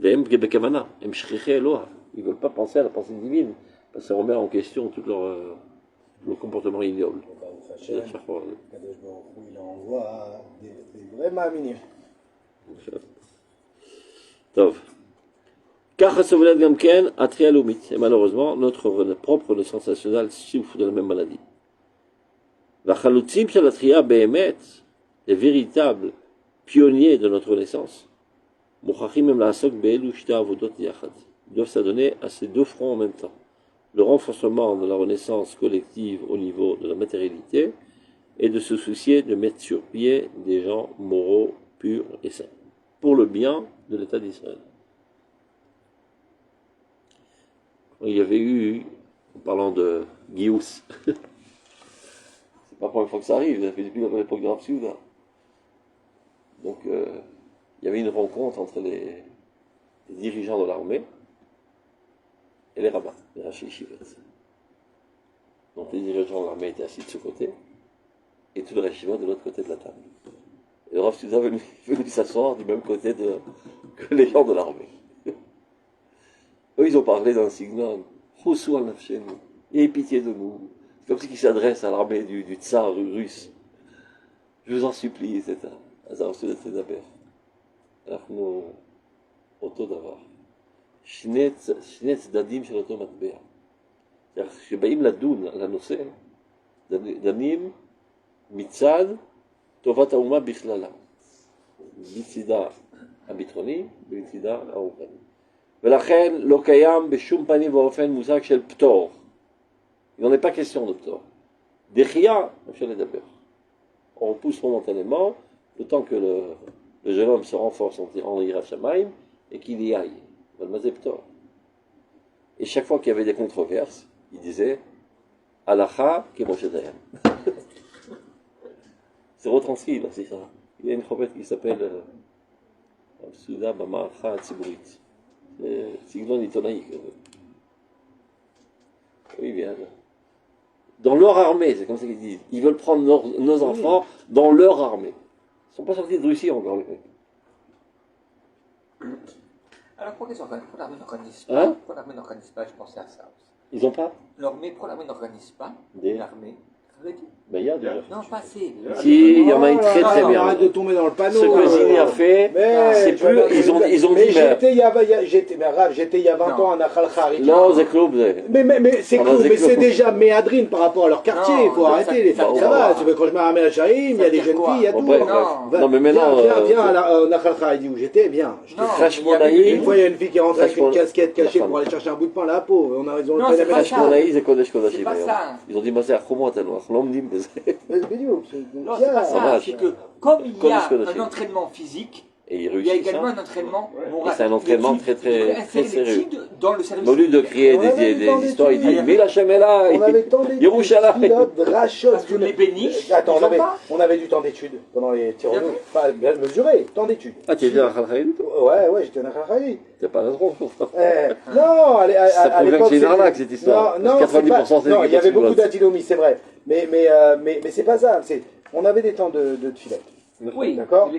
Les Bekavana, ils ne veulent pas penser à la pensée divine, parce que ça remet en question tout leur comportement ignoble. Il envoie des vrais ma'aminim. טוב. ככה סובלת גם כן התחייה הלאומית. Et malheureusement, notre propre renaissance nationale souffre de la même maladie. La chalutzim shel atria behemet, les véritables pionniers de notre Renaissance, mouchachim même la asok be'elu shte avodot yachad. Ils doivent s'adonner à ces deux fronts en même temps. Le renforcement de la renaissance collective au niveau de la matérialité et de se soucier de mettre sur pied des gens moraux, purs et sains, pour le bien de l'État d'Israël. Il y avait eu, en parlant de Gius, c'est pas la première fois que ça arrive, ça fait depuis l'époque de Rav Souda. Donc, il y avait une rencontre entre les dirigeants de l'armée et les rabbins, les rachis yeshivot. Donc les dirigeants de l'armée étaient assis de ce côté, et tout le rachivot de l'autre côté de la table. Et le Rav Souda est venu s'asseoir du même côté que les gens de l'armée. Eux, ils ont parlé d'un signal, Choussou al-Nafshenu, ayez pitié de nous. C'est comme si ils s'adressent à l'armée du tsar russe. Je vous en supplie, etc. אז הרב סעודה תדבר. אנחנו אותו דבר. שני צדדים של אותו מטבע. כשבאים לדון על הנושא, דנים מצד טובת האומה בכללה. בצדה הביטחוני ובצדה הרוחני. ולכן לא קיים בשום פנים ואופן מושג של פטור. Il n'en est pas question de ptor. דחייה, אפשר לדבר. On pousse momentanément, le temps que le jeune homme se renforce en Yirat Shamayim et qu'il y aille. Et chaque fois qu'il y avait des controverses, il disait Halacha Kemoshe Dayan. C'est retranscrit, là, c'est ça. Il y a une prophète qui s'appelle Souda Bamacha Tziburit. C'est Siglon Itonaï. Oui, bien. Dans leur armée, c'est comme ça qu'ils disent. Ils veulent prendre nos enfants dans leur armée. Ils ne sont pas sortis de Russie encore, les mecs. Alors pourquoi l'armée n'organise pas Hein? Pourquoi l'armée n'organise pas? Je pensais à ça aussi. Ils n'ont pas Pourquoi l'armée n'organise pas l'armée? Ben, il y a déjà. Non, pas assez. Si, il y en a une très très bien. Arrête de tomber dans le panneau. Ce que Zini a fait, c'est plus. Ils ont dit. Mais j'étais il y a 20 ans à Nachal Harika. Non, c'est club. Mais c'est cool, mais c'est déjà méadrine par rapport à leur quartier, il faut arrêter. Ça va, quand je me ramène à Chaïm, il y a des jeunes filles, il y a tout. Non, mais maintenant. Viens à Nachal Harika où j'étais, viens. Franchement, naïf. Une fois, il y a une fille qui rentre avec une casquette cachée pour aller chercher un bout de pain à la peau. On a raison de le faire. Franchement, naïf, c'est Kodesh Kodashim. C'est pas ça. Ils ont dit, moi, c'est Akhomot, l'homme dit, mais non, c'est pas ça. C'est que comme il y a un entraînement physique, il y a également un entraînement moral. C'est un entraînement très sérieux. Dans le service. Au lieu de créer des histoires, il dit mais la Chamela, on avait tant d'études, pilotes, rachot, parce que les béniches. Attends, on avait du temps d'études pendant les tirs au but. Pas bien mesuré, temps d'études. Ah, tu étais à Khalkhaïd? Ouais, j'étais à Khalkhaïd. T'es pas là trop. Non, à l'époque. C'est une arnaque cette histoire. Non, 90% c'est non, il y avait beaucoup d'antinomie, c'est vrai. Mais c'est pas ça. On avait des temps de filet. Oui, d'accord.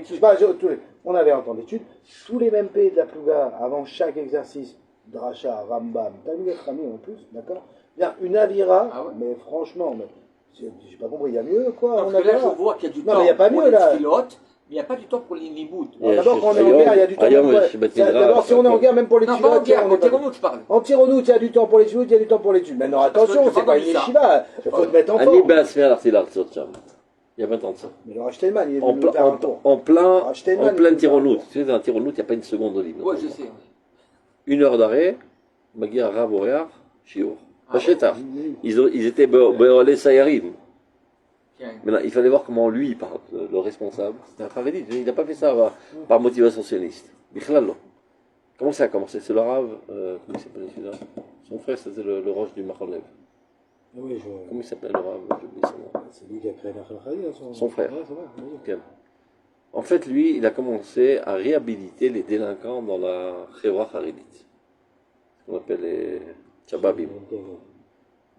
On avait un temps d'études. Tous les mêmes pays de la Plouga, avant chaque exercice, Dracha, Rambam, Talmud Rami en plus, d'accord. Bien, une avira, mais franchement, j'ai pas compris, il y a mieux quoi. Parce que là, je vois qu'il y a du temps mais il y a pas pour mieux, les là. pilotes, mais il n'y a pas du temps pour les limoud. D'abord, quand on est en guerre, il y a du temps. D'abord, si on est en guerre, même pour les non, pilotes, pas en guerre, en tironout, je parle. En tironout, il y a du temps pour les pilotes, il y a du temps pour les tuiles. Maintenant, attention, c'est pas une yeshiva, il faut te mettre en forme. Il y a 20 ans de ça. Mais le Rachtelman, il est En venu faire un tour. plein tironout. Tu sais, un tironout, il n'y a pas une seconde de libre. Oui, je sais. 1 heure d'arrêt, Magi Arav Orear, Shiur. Bachetar. Ils étaient Beolé Sayarim. Maintenant, il fallait voir comment lui, il parle, le responsable. C'était un Kharedit. Il n'a pas fait ça par motivation sioniste. Bichlalo. Comment ça a commencé? C'est le Rav, comment il s'appelle celui-là? Son frère, c'était le roche du Macholev. Oui, Comment il s'appelle le Rav? J'ai oublié son nom. C'est lui qui a créé la Son frère. Ouais, c'est vrai, oui. Okay. En fait, lui, il a commencé à réhabiliter les délinquants dans la Chevra Haridite. Ce qu'on appelle les Tchababim.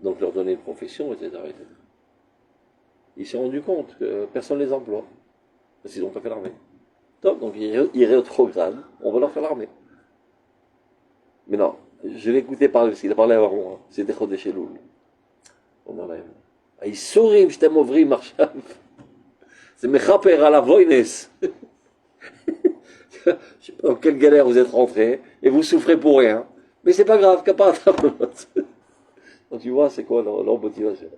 Donc, leur donner une profession, etc. Il s'est rendu compte que personne ne les emploie. Parce qu'ils n'ont pas fait l'armée. Donc, ils rétrogradent. On va leur faire l'armée. Mais non, je l'ai écouté parler, parce qu'il a parlé avant moi. C'était Chodesh Elul. On en lève. Ils sourient, je t'aime ouvrir, Marshal. C'est Mechaper à la Voines. Je sais pas dans quelle galère vous êtes rentrés, et vous souffrez pour rien. Mais c'est pas grave, qu'à part ta pelote. Donc tu vois, c'est quoi leur motivation?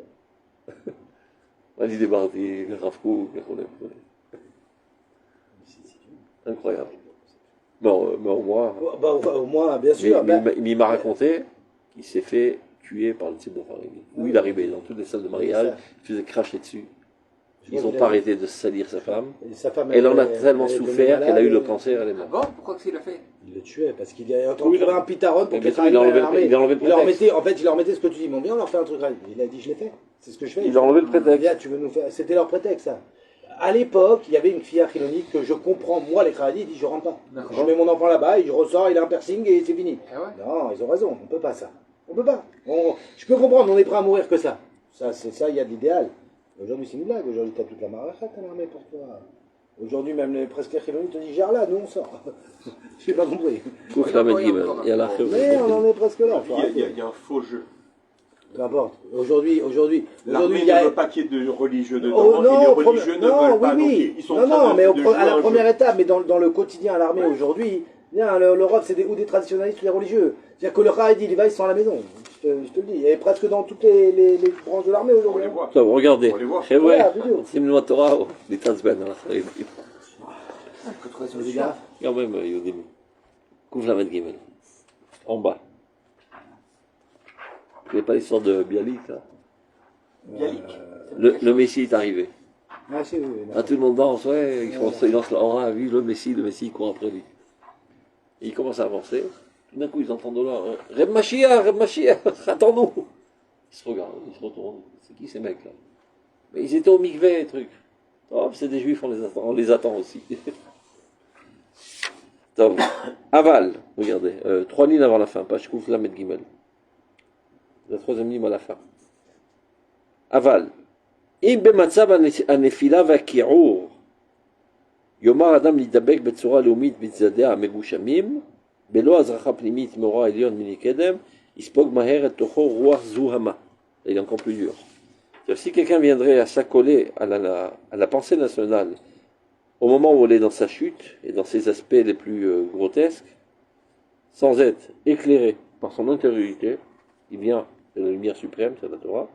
Ali Debardi, Rav Kook, incroyable. Bon, mais au moins. Au moins, bien sûr. Mais il m'a raconté qu'il s'est fait tuer par le type de Farimi. Où il arrivait dans toutes les salles de mariage, il faisait cracher dessus. Ils n'ont pas arrêté de salir sa femme. Elle en a tellement souffert qu'elle a eu le cancer, elle est morte. Bon, pourquoi qu'il l'a fait? Il le tuait parce qu'il a trouvé un pitaron pour qu'il il a enlevé le prétexte. En fait, il leur mettait ce que tu dis. Bon, bien, on leur fait un truc. Il a dit, je l'ai fait. C'est ce que je fais. Il a enlevé le prétexte. Viens, tu veux nous faire. C'était leur prétexte, ça. À l'époque, il y avait une fille chilonique que je comprends. Moi, les Kharadis, il dit, je rentre pas. Je mets mon enfant là-bas, je ressors, il a un piercing et c'est fini. Ah ouais? Non, ils ont raison. On peut pas ça. On peut pas. Je peux comprendre. On est prêt à mourir que ça. Ça, il y a de l'idéal. Aujourd'hui, c'est une blague. Aujourd'hui, tu as toute la marachat à l'armée pour toi. Aujourd'hui, même les presque chiloniques te disent, gère là, nous on sort. Je n'ai pas compris. Il y a la Mais on en est presque là. Il y a un faux jeu. Peu importe. Aujourd'hui, l'armée il y a... ne veut pas qu'il y ait de religieux dedans, et les religieux ne veulent pas. Oui. Ils sont mais à la première étape, mais dans le quotidien à l'armée aujourd'hui, l'Europe, c'est ou des traditionnalistes ou des religieux. C'est-à-dire que le Khaïdi, il va, ils sont à la maison. Je te le dis. Et presque dans toutes les branches de l'armée aujourd'hui. Regardez. On les voit. C'est vrai. C'est une Torah, les Tanzben. Quand même, Yodim. Couvre la Gimel. En bas. Il n'y a pas l'histoire de Bialik, là. Bialik. Le Messie est arrivé. Ah, si, oui. Tout le monde danse, ouais. Il lance la aura, vu le Messie il court après lui. Et il commence à avancer. Tout d'un coup, ils entendent de là, Reb Mashiach, attends-nous. Ils se regardent, ils se retournent. C'est qui ces mecs-là? Mais ils étaient au mikvé, truc. Oh, c'est des juifs, on les attend aussi. Donc, Aval, regardez, 3 lignes avant la fin, page Kouf Lamed Gimel. La 3e ligne à la fin. Aval. Im b'matzav הנפילה והקיעור יאמר אדם להידבק בצורה לאומית בצדדיה המגושמים בלא הזרחה פנימית מאורע עליון מני קדם יספוג מהר את תוכו רוח זוהמה. Il est encore plus dur. Si quelqu'un viendrait à s'accoler à la pensée nationale au moment où elle est dans sa chute et dans ses aspects les plus grotesques, sans être éclairé par son intériorité, il vient de la lumière suprême, c'est la Torah,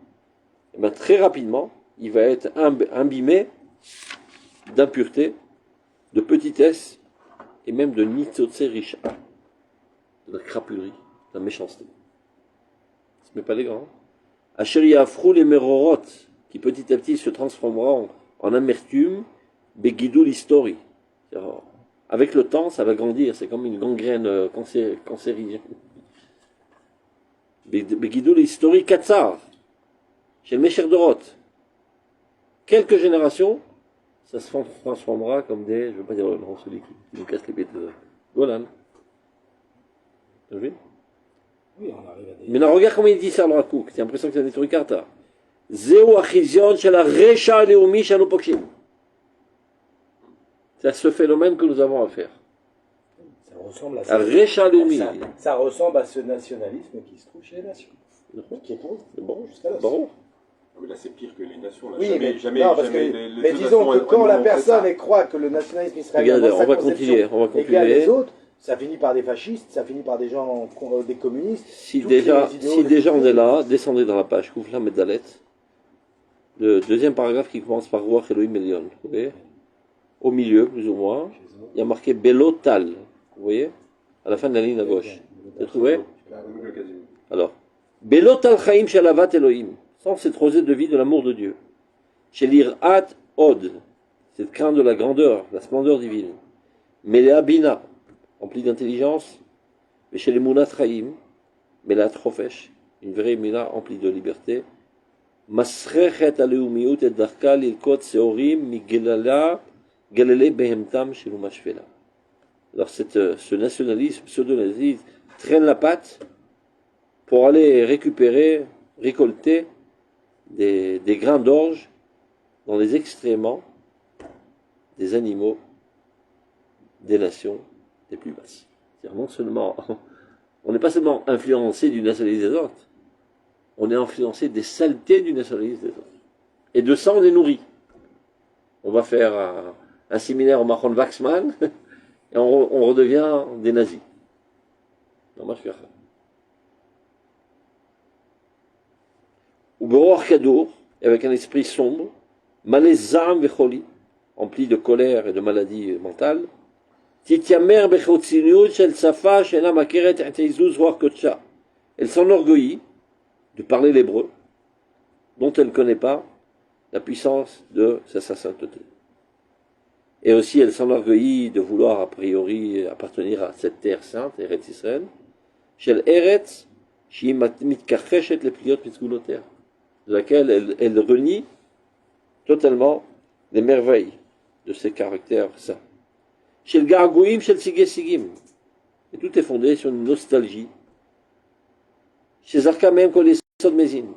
et bien très rapidement, il va être imbibé d'impureté, de petitesse, et même de nitzotse risha, de la crapulerie, de la méchanceté. Ce n'est pas les grands. Asheri afrou les merorot, qui petit à petit se transformeront en amertume, begidou l'histori. Avec le temps, ça va grandir, c'est comme une gangrène cancérigène. Begidou l'histori katsar, chez le Mesher Dorot. Quelques générations, ça se transformera comme des, je ne veux pas dire le nom, celui qui nous casse les pieds de Golan. Tu as vu? Oui, on arrive à des... Mais non, regarde comment il dit ça, le Rakouk. J'ai l'impression que c'est un truc carta. Zéou achizion shel ha-resha leumi shanu pokshim. C'est à ce phénomène que nous avons à faire. Ça ressemble à ça ressemble à ce nationalisme qui se trouve chez les nations. Qui est pour bon, jusqu'à là. Bon. Là, c'est pire que les nations. Là. Oui, jamais, mais disons que quand la personne croit que le nationalisme israélien, regardez, on va continuer. Les autres, ça finit par des fascistes, ça finit par des gens, des communistes. Si déjà on est là, descendez dans la page Koufla Medalet, le deuxième paragraphe qui commence par Ruach Elohim Elion. Vous voyez? Au milieu, plus ou moins, il y a marqué Belotal. Vous voyez? À la fin de la ligne à gauche. Vous trouvez? Alors, Belotal Chaim Shalavat Elohim. Sans cette rosée de vie de l'amour de Dieu. Chez l'Irat Od, cette crainte de la grandeur, la splendeur divine. Melea Bina, remplie d'intelligence. Mais chez les Mounat Chaim, Melat Chofesh, une vraie Mina remplie de liberté. Masrechet Aleumiut et Darka Lilkot Seorim Migelala Galele Behemtam Shelumashvela. Alors ce nationalisme, pseudo-nazisme, traîne la patte pour aller récolter des grains d'orge dans les excréments des animaux des nations les plus basses. C'est-à-dire non seulement, on n'est pas seulement influencé du nationalisme des autres, on est influencé des saletés du nationalisme des autres. Et de ça, on est nourri. On va faire un séminaire au Mahon Waxman et on redevient des nazis. Non, moi je fais ça. Ou Boror Kadour, avec un esprit sombre, Malezam vecholi, empli de colère et de maladies mentales. Titiamer bechotziniut shel safa shena makeret teizuz roar kotcha. Elle s'enorgueillit de parler l'hébreu, dont elle ne connaît pas la puissance de sa sainteté. Et aussi, elle s'enorgueillit de vouloir, a priori, appartenir à cette terre sainte, Eretz Israël, shel Eretz, shi mitkacheshet le pliot mitzguloter, de laquelle elle renie totalement les merveilles de ses caractères saints. Shel gargouim, shel sigim, et tout est fondé sur une nostalgie. Chez Zarka même qu'on les sod mézine,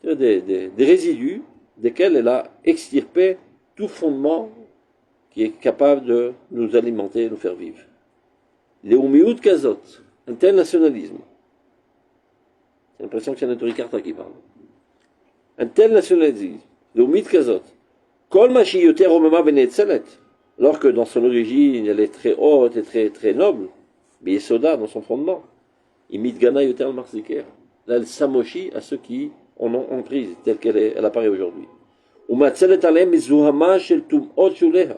des résidus desquels elle a extirpé tout fondement qui est capable de nous alimenter et nous faire vivre. Les Oumiout Kazot, un tel nationalisme. J'ai l'impression que c'est Anatoli Karta qui parle. Un tel nationalisme, les Oumiout Kazot, Kol Mashiyoter Omama Benetzelet, alors que dans son origine, elle est très haute et très, très noble, mais Soda dans son fondement. Imit Gana Yoter Marziker. Là, elle s'amochit à ceux qui en ont prise, telle qu'elle elle apparaît aujourd'hui. Umatzelet Alem Mizuhama Shel Tumot Shuleha.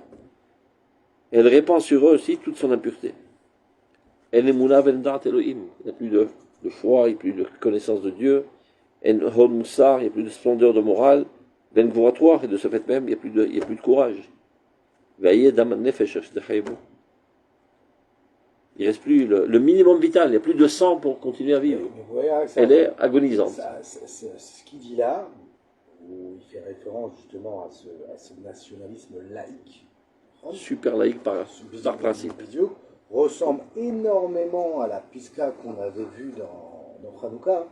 Elle répand sur eux aussi toute son impureté. Elle est Mouna Vendat Elohim. Il n'y a plus de foi, il n'y a plus de connaissance de Dieu. En Hod Moussar, il n'y a plus de splendeur de morale. Ben Gouratoire, et de ce fait même, il n'y a plus de courage. Veillez Daman Nefesh Ashtechaibo. Il ne reste plus le minimum vital, il n'y a plus de sang pour continuer à vivre. Elle est agonisante. Ce qu'il dit là, où il fait référence justement à ce nationalisme laïque, super laïque par principe, ressemble énormément à la Piska qu'on avait vue dans Hanouka,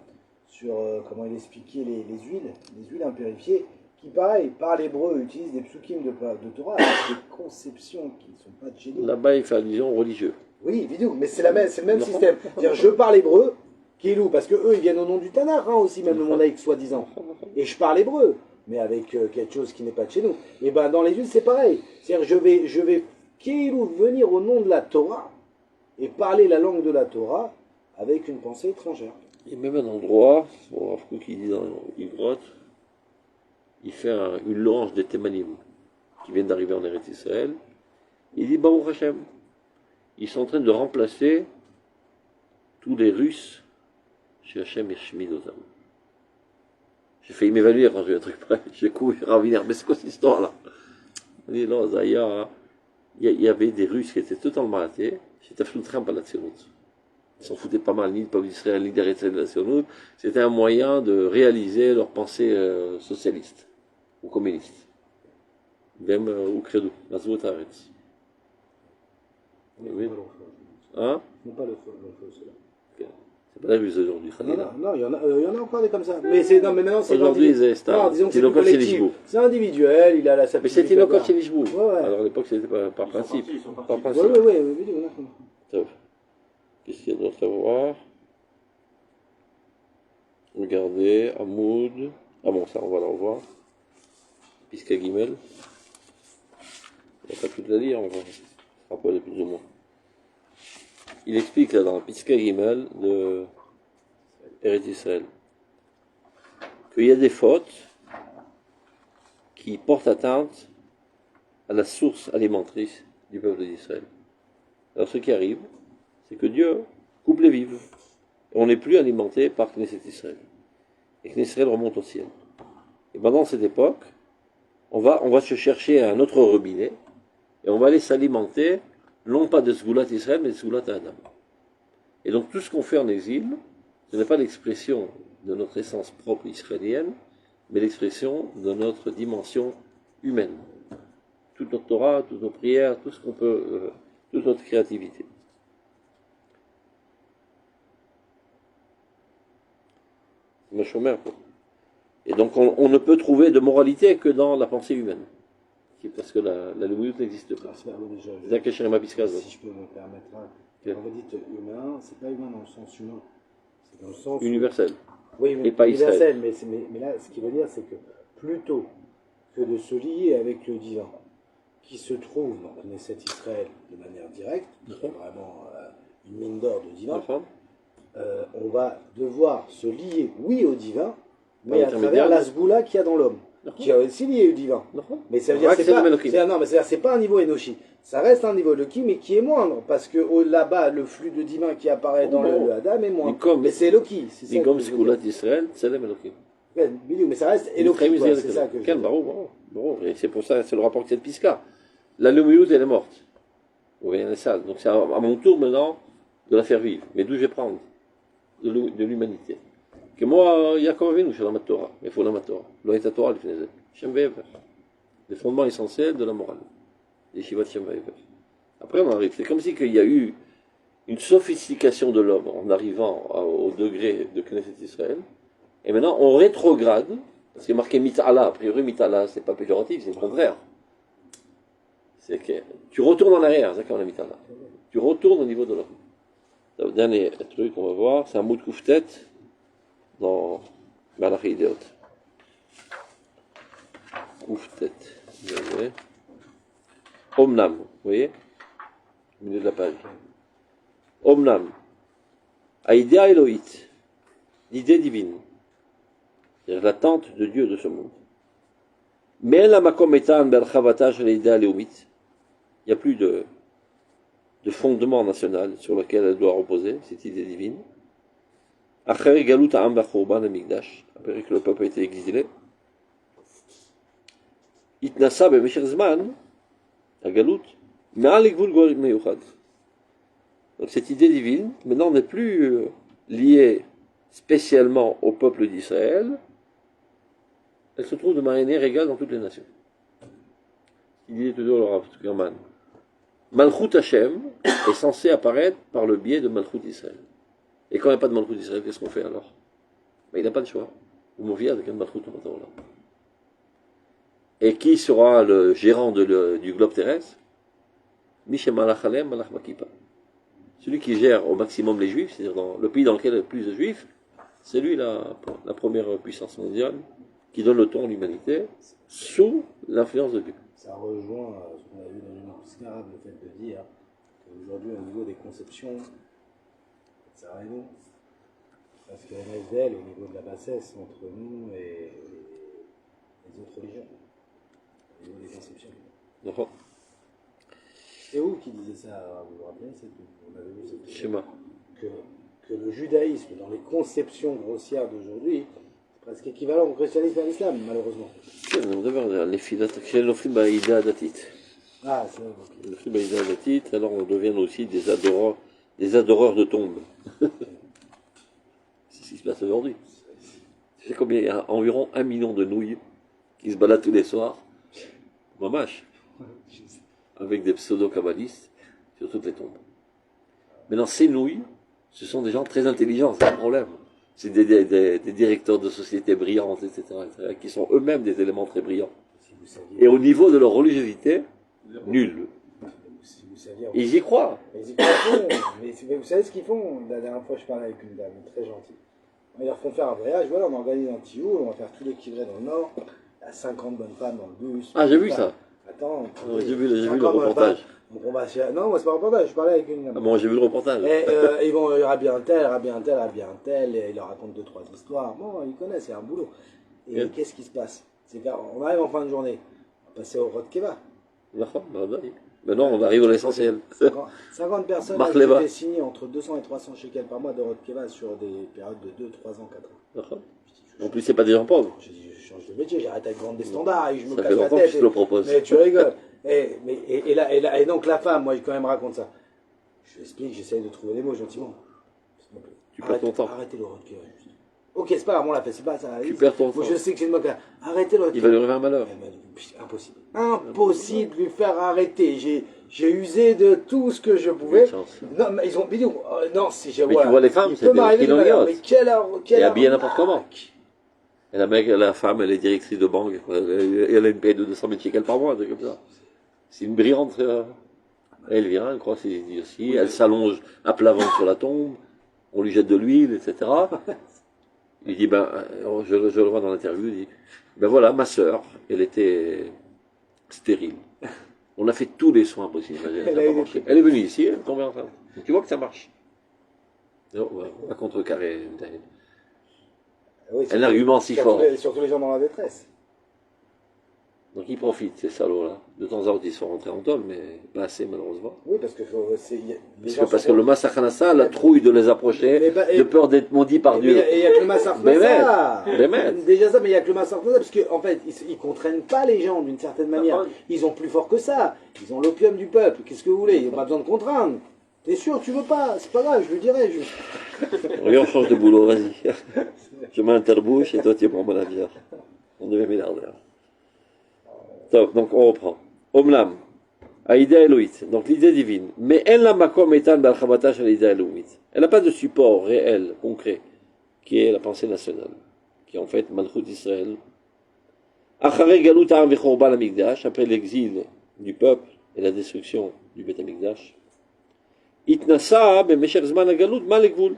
sur comment il expliquait les huiles impérifiées, qui pareil, par l'hébreu, utilisent des psukim de Torah, avec des conceptions qui ne sont pas de génie. Là-bas, il fait allusion aux religieux. Oui, vidéo, mais c'est le même système. C'est-à-dire, je parle hébreu, Kilou, parce que eux, ils viennent au nom du Tanakh, aussi, même le monde laïque, soi-disant. Et je parle hébreu, mais avec quelque chose qui n'est pas de chez nous. Et ben dans les huiles, c'est pareil. C'est-à-dire, je vais Kilou venir au nom de la Torah et parler la langue de la Torah avec une pensée étrangère. Il y a même un endroit, Rav Kook qui dit dans Ivrot, il fait une louange des Témanim qui viennent d'arriver en Eretz Israël. Il dit Baruch Hashem. Ils sont en train de remplacer tous les Russes chez Hashem et Shemid Ozam. J'ai failli m'évaluer quand j'ai vu un truc près. J'ai couru à Raviner. Mais c'est quoi cette histoire-là? On dit non, Zaya, il y avait des Russes qui étaient totalement athées. C'était Flutram par la Tzionut. Ils s'en foutaient pas mal, ni du peuple d'Israël, ni d'Eretz de la Tzionut. C'était un moyen de réaliser leur pensée socialiste ou communiste. Même ou credo, la Zvotaretz. Oui. Hein? Non, pas le feu, cela. Okay. C'est pas la ruse aujourd'hui. Non, il y en a encore des comme ça. Mais maintenant, c'est aujourd'hui, c'est collectif. C'est individuel, il a la mais c'était le chez Nishbou. Alors à l'époque, c'était par principe. Par principe. Oui. Qu'est-ce qu'il y a d'autre à voir? Regardez, Hamoud. Ah bon, ça, on va la revoir. Piska Gimel. On va pas tout la lire, on va rappeler plus ou moins. Il explique là dans la Piska Gimel de Eretz Israël qu'il y a des fautes qui portent atteinte à la source alimentatrice du peuple d'Israël. Alors ce qui arrive, c'est que Dieu coupe les vives. Et on n'est plus alimenté par Knesset Israël. Et Knesset Israël remonte au ciel. Et pendant cette époque, on va se chercher un autre robinet et on va aller s'alimenter, non pas de Sgoulat Israël, mais de Sgoulat Adam. Et donc tout ce qu'on fait en exil, ce n'est pas l'expression de notre essence propre israélienne, mais l'expression de notre dimension humaine. Toute notre Torah, toutes nos prières, tout ce qu'on peut, toute notre créativité. C'est ma chômeur, quoi. Et donc on ne peut trouver de moralité que dans la pensée humaine. Parce que la louioute n'existe pas. C'est si je peux me permettre, quand vous dites humain, c'est pas humain dans le sens humain. C'est dans le sens universel. Oui, mais pas universel. Mais là, ce qu'il veut dire, c'est que plutôt que de se lier avec le divin, qui se trouve dans Knesset Israël de manière directe, qui est vraiment une mine d'or de divin, on va devoir se lier, oui, au divin, mais à travers la sgoula qu'il y a dans l'homme. qui a aussi lié au divin. Mais ça veut dire c'est pas un niveau Enochi. Ça reste un niveau Elohim, mais qui est moindre, parce que là-bas, le flux de divin qui apparaît dans le Adam est moindre. Mais c'est Elohim. Mais comme Sekulat Israël, c'est l'Elohim. Mais ça reste Elohim, c'est ça que je dis. Bon, et c'est pour ça, c'est le rapport que c'est de Pisca. La Léomiout, elle est morte. Vous voyez, elle est sale. Donc c'est à mon tour maintenant de la faire vivre. Mais d'où je vais prendre? De l'humanité. Que moi, Yaakov Avinu, je suis la Torah. Il faut la Torah. L'Oïta Torah, elle fait Shem Ve'ever. Les fondements essentiels de la morale. Les Shivat Shem Ve'ever. Après, on arrive. C'est comme si il y a eu une sophistication de l'homme en arrivant au degré de Knesset Israël. Et maintenant, on rétrograde. Parce qu'il est marqué Mit'ala. A priori, Mit'ala, c'est pas péjoratif, c'est le contraire. C'est que tu retournes en arrière, c'est quand on a Mit'ala. Tu retournes au niveau de l'homme. Le dernier truc qu'on va voir, c'est un mot de Kouftet dans Malachi Ideot. Kouftet. Omnam, vous voyez? Au milieu de la page. Omnam. Aïdea Elohit. L'idée divine. C'est-à-dire l'attente de Dieu de ce monde. Mais la makometan berchavata shel l'idée léomite. Il n'y a plus de fondement national sur lequel elle doit reposer, cette idée divine. Après Galut Ha'am B'Churban Hamikdash, après que le peuple a été exilé, Itnasa B'Meshech Zman, la Galut, Me'al Gvul Gorim Meyuchad. Donc cette idée divine, maintenant, n'est plus liée spécialement au peuple d'Israël, elle se trouve de manière égale dans toutes les nations. Il dit toujours le Rav Tukerman. Malchut Hashem est censé apparaître par le biais de Malchut Israël. Et quand il n'y a pas de Malchut Israël, qu'est-ce qu'on fait alors? Il n'a pas de choix. Ou Movia avec un Malchut Torah. Et qui sera le gérant du globe terrestre? Mishem Malachalem Malach Makipa. Celui qui gère au maximum les Juifs, c'est-à-dire dans le pays dans lequel il y a le plus de Juifs, c'est lui la première puissance mondiale qui donne le ton à l'humanité sous l'influence de Dieu. Ça rejoint ce qu'on a vu dans l'Union arabe, le fait de dire qu'aujourd'hui, au niveau des conceptions, ça arrive nous. Parce qu'il y a un SDL au niveau de la bassesse entre nous et les autres religions, au niveau des conceptions. D'accord. C'est où qui disait ça? Vous vous rappelez? On avait vu cette schéma. Que le judaïsme, dans les conceptions grossières d'aujourd'hui, c'est presque équivalent au christianisme et à l'islam, malheureusement. Ah, c'est vrai. Alors on devient aussi des adoreurs de tombes. C'est ce qui se passe aujourd'hui. Tu sais combien il y a environ 1 million de nouilles qui se baladent tous les soirs, mamash, avec des pseudo-kabbalistes sur toutes les tombes. Maintenant, ces nouilles, ce sont des gens très intelligents, c'est un problème. C'est des directeurs de sociétés brillantes, etc., qui sont eux-mêmes des éléments très brillants. Et au niveau de leur religiosité, nul. Ils y croient. Mais vous savez ce qu'ils font? La dernière fois, je parlais avec une dame très gentille. Ils leur font faire un voyage, voilà, on organise un petit jour, on va faire tous les kilomètres dans le nord, il y a 50 bonnes femmes dans le bus. Ah, j'ai vu ça. Attends. J'ai vu le reportage. Non, moi c'est pas un reportage, je parlais avec une. Ah bon, j'ai vu le reportage. Et il y aura bien un tel, et il leur raconte 2-3 histoires. Bon, ils connaissent, c'est un boulot. Et qu'est-ce qui se passe? C'est qu'on arrive en fin de journée, on va passer au Rodkeva. Maintenant, on arrive à l'essentiel. 50 personnes ont été signées entre 200 et 300 shekels par mois de Rodkeva sur des périodes de 2, 3 ans, 4 ans. En plus, c'est pas des gens pauvres. Je dis, je change de métier, j'arrête avec vendre des standards et je me casse la tête. Je te le propose. Mais tu rigoles. Et donc la femme, moi, quand même raconte ça. Je lui explique, j'essaye de trouver les mots gentiment. Tu perds ton temps. Arrêtez le Rodkeva. Ok, c'est pas grave, on l'a fait, c'est pas ça. Tu perds ton temps. Je sais que c'est une moque là. Arrêtez le Rodkeva. Il va lui arriver un malheur. Impossible. Impossible de lui faire arrêter. J'ai usé de tout ce que je pouvais. Non, mais ils ont dit, non, si je vois. Mais tu vois les femmes, c'est des kilomètres. Mais quelle et habillées n'importe comment. Et la femme, elle est directrice de banque. Elle a une paie de 200 000 shekels par mois, un truc comme ça. C'est une brillante. Elle vient, elle croit que c'est dit aussi. Elle s'allonge à plat ventre sur la tombe. On lui jette de l'huile, etc. Il dit, je le vois dans l'interview, il dit, voilà, ma sœur, elle était stérile. On a fait tous les soins possibles. Elle est venue ici, elle est tombée enceinte. Tu vois que ça marche. Non, on va contrecarrer. Oui, un argument si fort. Surtout les gens dans la détresse. Donc ils profitent, ces salauds-là. De temps en temps, ils sont rentrés en tôle, mais pas assez, malheureusement. Oui, parce que parce que le Massacre Hanassa, la trouille de les approcher, de peur d'être maudit par Dieu. Et il n'y a que le Massacre Hanassa. Déjà ça, mais il n'y a que le Massacre Hanassa, parce qu'en fait, ils ne contraignent pas les gens d'une certaine manière. Ils ont plus fort que ça. Ils ont l'opium du peuple. Qu'est-ce que vous voulez? Ils n'ont pas besoin de contraindre. T'es sûr, tu veux pas? C'est pas grave, je le dirai. Regarde, on change de boulot, vas-y. Je mets un terbouche et toi tu prends mon avion. On devient milliardaire. Donc on reprend. Omlam, Aïda Elohit, donc l'idée divine. Mais elle n'a makom etan balchabatash à l'idée Elohit. Elle n'a pas de support réel, concret, qui est la pensée nationale, qui est en fait Malchut Israël. Achare galut ha'am vechorban hamikdash, après l'exil du peuple et la destruction du Beth Hamikdash. Itnasa b'mesher zman hagalut mal gvul.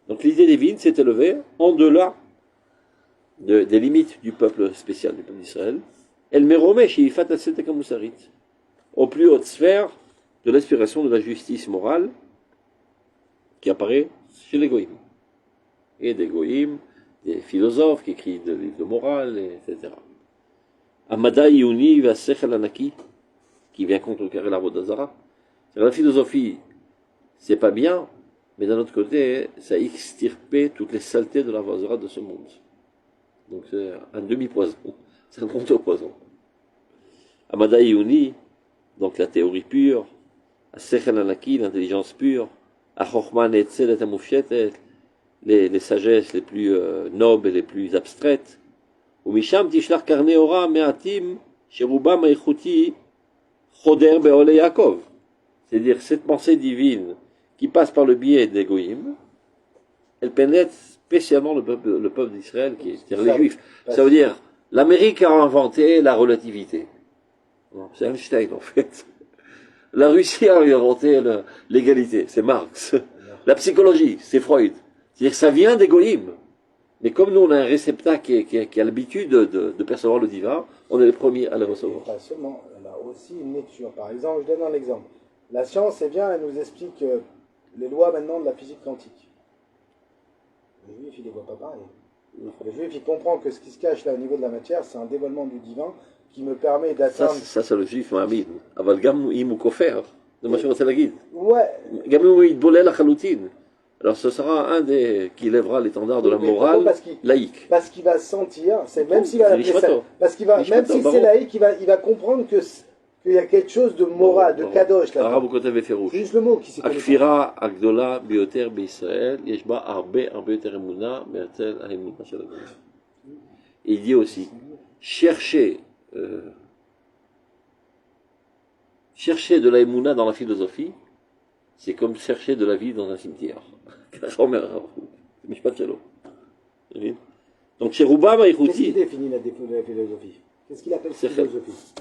Donc l'idée divine s'est élevée en delà des limites du peuple spécial, du peuple d'Israël. Elle meromé chez Ifat Atzetek HaMusarit, aux plus hautes sphères de l'inspiration de la justice morale qui apparaît chez les goïms. Et des goïms, des philosophes qui écrivent des livres de morale, etc. Amada Yuni Vasechel Anaki, qui vient contrecarrer la Vodazara. La philosophie, c'est pas bien, mais d'un autre côté, ça extirpe toutes les saletés de la Vodazara de ce monde. Donc c'est un demi-poison. C'est un contre-poison. Amada Yuni, donc la théorie pure, Asechel Anaki, l'intelligence pure, Achochman et Tzelet Amufshetet, les sagesses les plus nobles et les plus abstraites. Ou Misham Tishlach Karneora Meatim, Cherubam Eichuti, Choder Beole Yaakov. C'est-à-dire cette pensée divine qui passe par le biais des Goïm, elle pénètre spécialement le peuple d'Israël, c'est-à-dire les Juifs. Ça veut dire, l'Amérique a inventé la relativité. C'est Einstein, en fait. La Russie a inventé l'égalité. C'est Marx. La psychologie, c'est Freud. C'est-à-dire que ça vient des Goïm. Mais comme nous, on a un réceptacle qui a l'habitude de percevoir le divin, on est les premiers à le recevoir. Pas seulement, on a aussi une lecture. Par exemple, je donne un exemple. La science, c'est bien, elle nous explique les lois maintenant de la physique quantique. Le juif, il ne les voit pas pareil. Le juif, il comprend que ce qui se cache là au niveau de la matière, c'est un dévoilement du divin qui me permet d'atteindre... Ça c'est le juif Mohamed. Aval gam im kofer. De Moshe Rabbeinu la guide. Ouais. Gam im bolel la chaloutin. Alors ce sera un des qui lèvera l'étendard de la morale laïque. Parce qu'il va sentir, même s'il va l'appeler ça, parce qu'il va, même si c'est laïque, il va comprendre qu'il y a quelque chose de moral, de kadosh là. Arabe kotev ferouch. C'est juste le mot qui s'est Akfira agdola bioter beIsraël, yeshba arbe yoter emuna me'atel ha'emuna shel hagoyim. Il dit aussi chercher de la emuna dans la philosophie, c'est comme chercher de la vie dans un cimetière. Donc chez Roubam et Qu'est-ce qu'il définit la philosophie? Qu'est-ce qu'il appelle philosophie?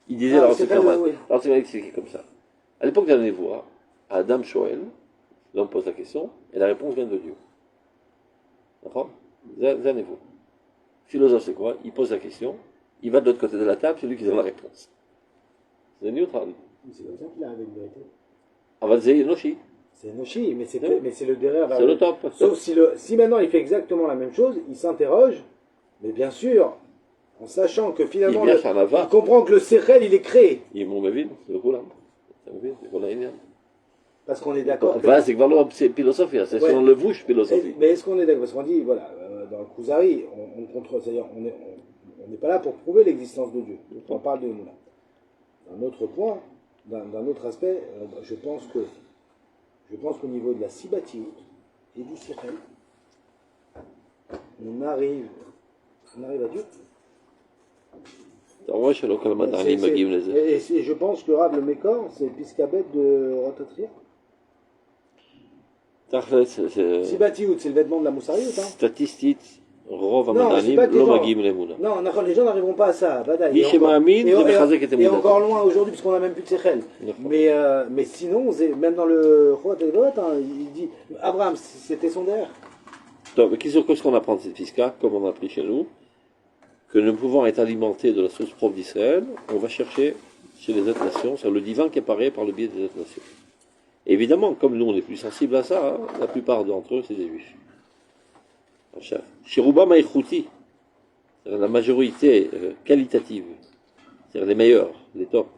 Il disait, alors c'est expliqué comme ça. À l'époque de la névoie, Adam Shoel, l'homme pose la question, et la réponse vient de Dieu. D'accord? C'est la névoie. Philosophe, c'est quoi? Il pose la question, il va de l'autre côté de la table, c'est lui qui donne la réponse. C'est neutral. C'est comme ça qu'il arrive à une vérité. Avanzé Enochi. C'est Enochi, mais c'est le derrière vers c'est le top. Sauf si maintenant il fait exactement la même chose, il s'interroge, mais bien sûr, en sachant que finalement, il comprend que le Sechel, il est créé. Il est mon mavin, c'est le coup là. Parce qu'on est d'accord. C'est philosophie, c'est selon le bouche philosophie. Mais est-ce qu'on est d'accord? Parce qu'on dit, voilà, dans le Kuzari, on contrôle, c'est-à-dire, on n'est pas là pour prouver l'existence de Dieu. On parle de nous là. Un autre point, d'un autre aspect, je pense qu'au niveau de la Sibatiout et du Sechel, on arrive à Dieu. Et je pense que Rav le Mécor, c'est Piskabet de Rotatria. Sibatiout, c'est le vêtement de la Moussarit, hein. Statistique, Rov Amadanim, Lomagim Lemuna. Non, les gens n'arriveront pas à ça. Et encore loin aujourd'hui, puisqu'on n'a même plus de Sechel. Mais sinon, même dans le Roi Tevot, il dit Abraham, c'était son derrière. Donc, qu'est-ce qu'on apprend de cette Piska, comme on a appris chez nous? Que nous pouvons être alimentés de la source propre d'Israël, on va chercher chez les autres nations, c'est le divin qui apparaît par le biais des autres nations. Et évidemment, comme nous on est plus sensibles à ça, hein, la plupart d'entre eux c'est des juifs. Chez Roubam Eichuti, la majorité qualitative c'est-à-dire les meilleurs, les tops.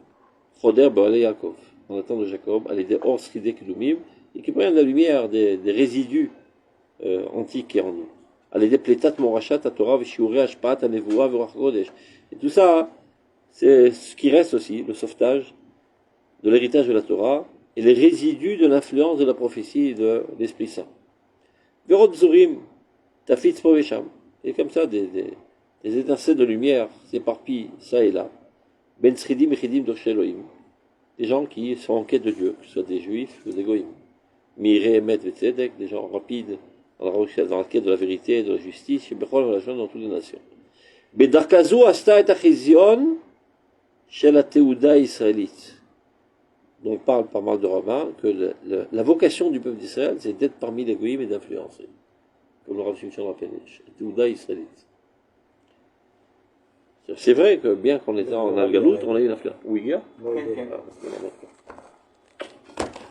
Choder Baalei Yaakov, en attendant de Jacob, à l'aider hors Sridé Kilumim, et qui prennent la lumière des résidus antiques qui en nous. À l'aider Plétat Morachat, à Torah, Veshiuré, Ashpat, à Nevoa, Verach Kodesh. Et tout ça, c'est ce qui reste aussi, le sauvetage de l'héritage de la Torah, et les résidus de l'influence de la prophétie et de l'Esprit Saint. Verot Zurim, Tafitz Povesham, et comme ça, des étincelles de lumière s'éparpillent ça et là. Ben Sridim et Chidim Dorshe Elohim, des gens qui sont en quête de Dieu, que ce soit des juifs ou des goïms. Miré, Emet, Vetzedek, des gens rapides dans la quête de la vérité et de la justice, chez Bechol, dans toutes les nations. Bedarkazu Asta et Achizion, chez la Théouda israélite. Donc on parle par mal de Romains que la vocation du peuple d'Israël, c'est d'être parmi les goïms et d'influencer. Comme le Rav Shimshon rappelait, Théouda israélite. C'est vrai que bien qu'on était en Al-Galout, on a eu une influence. Oui, il y a.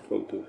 Comme tout.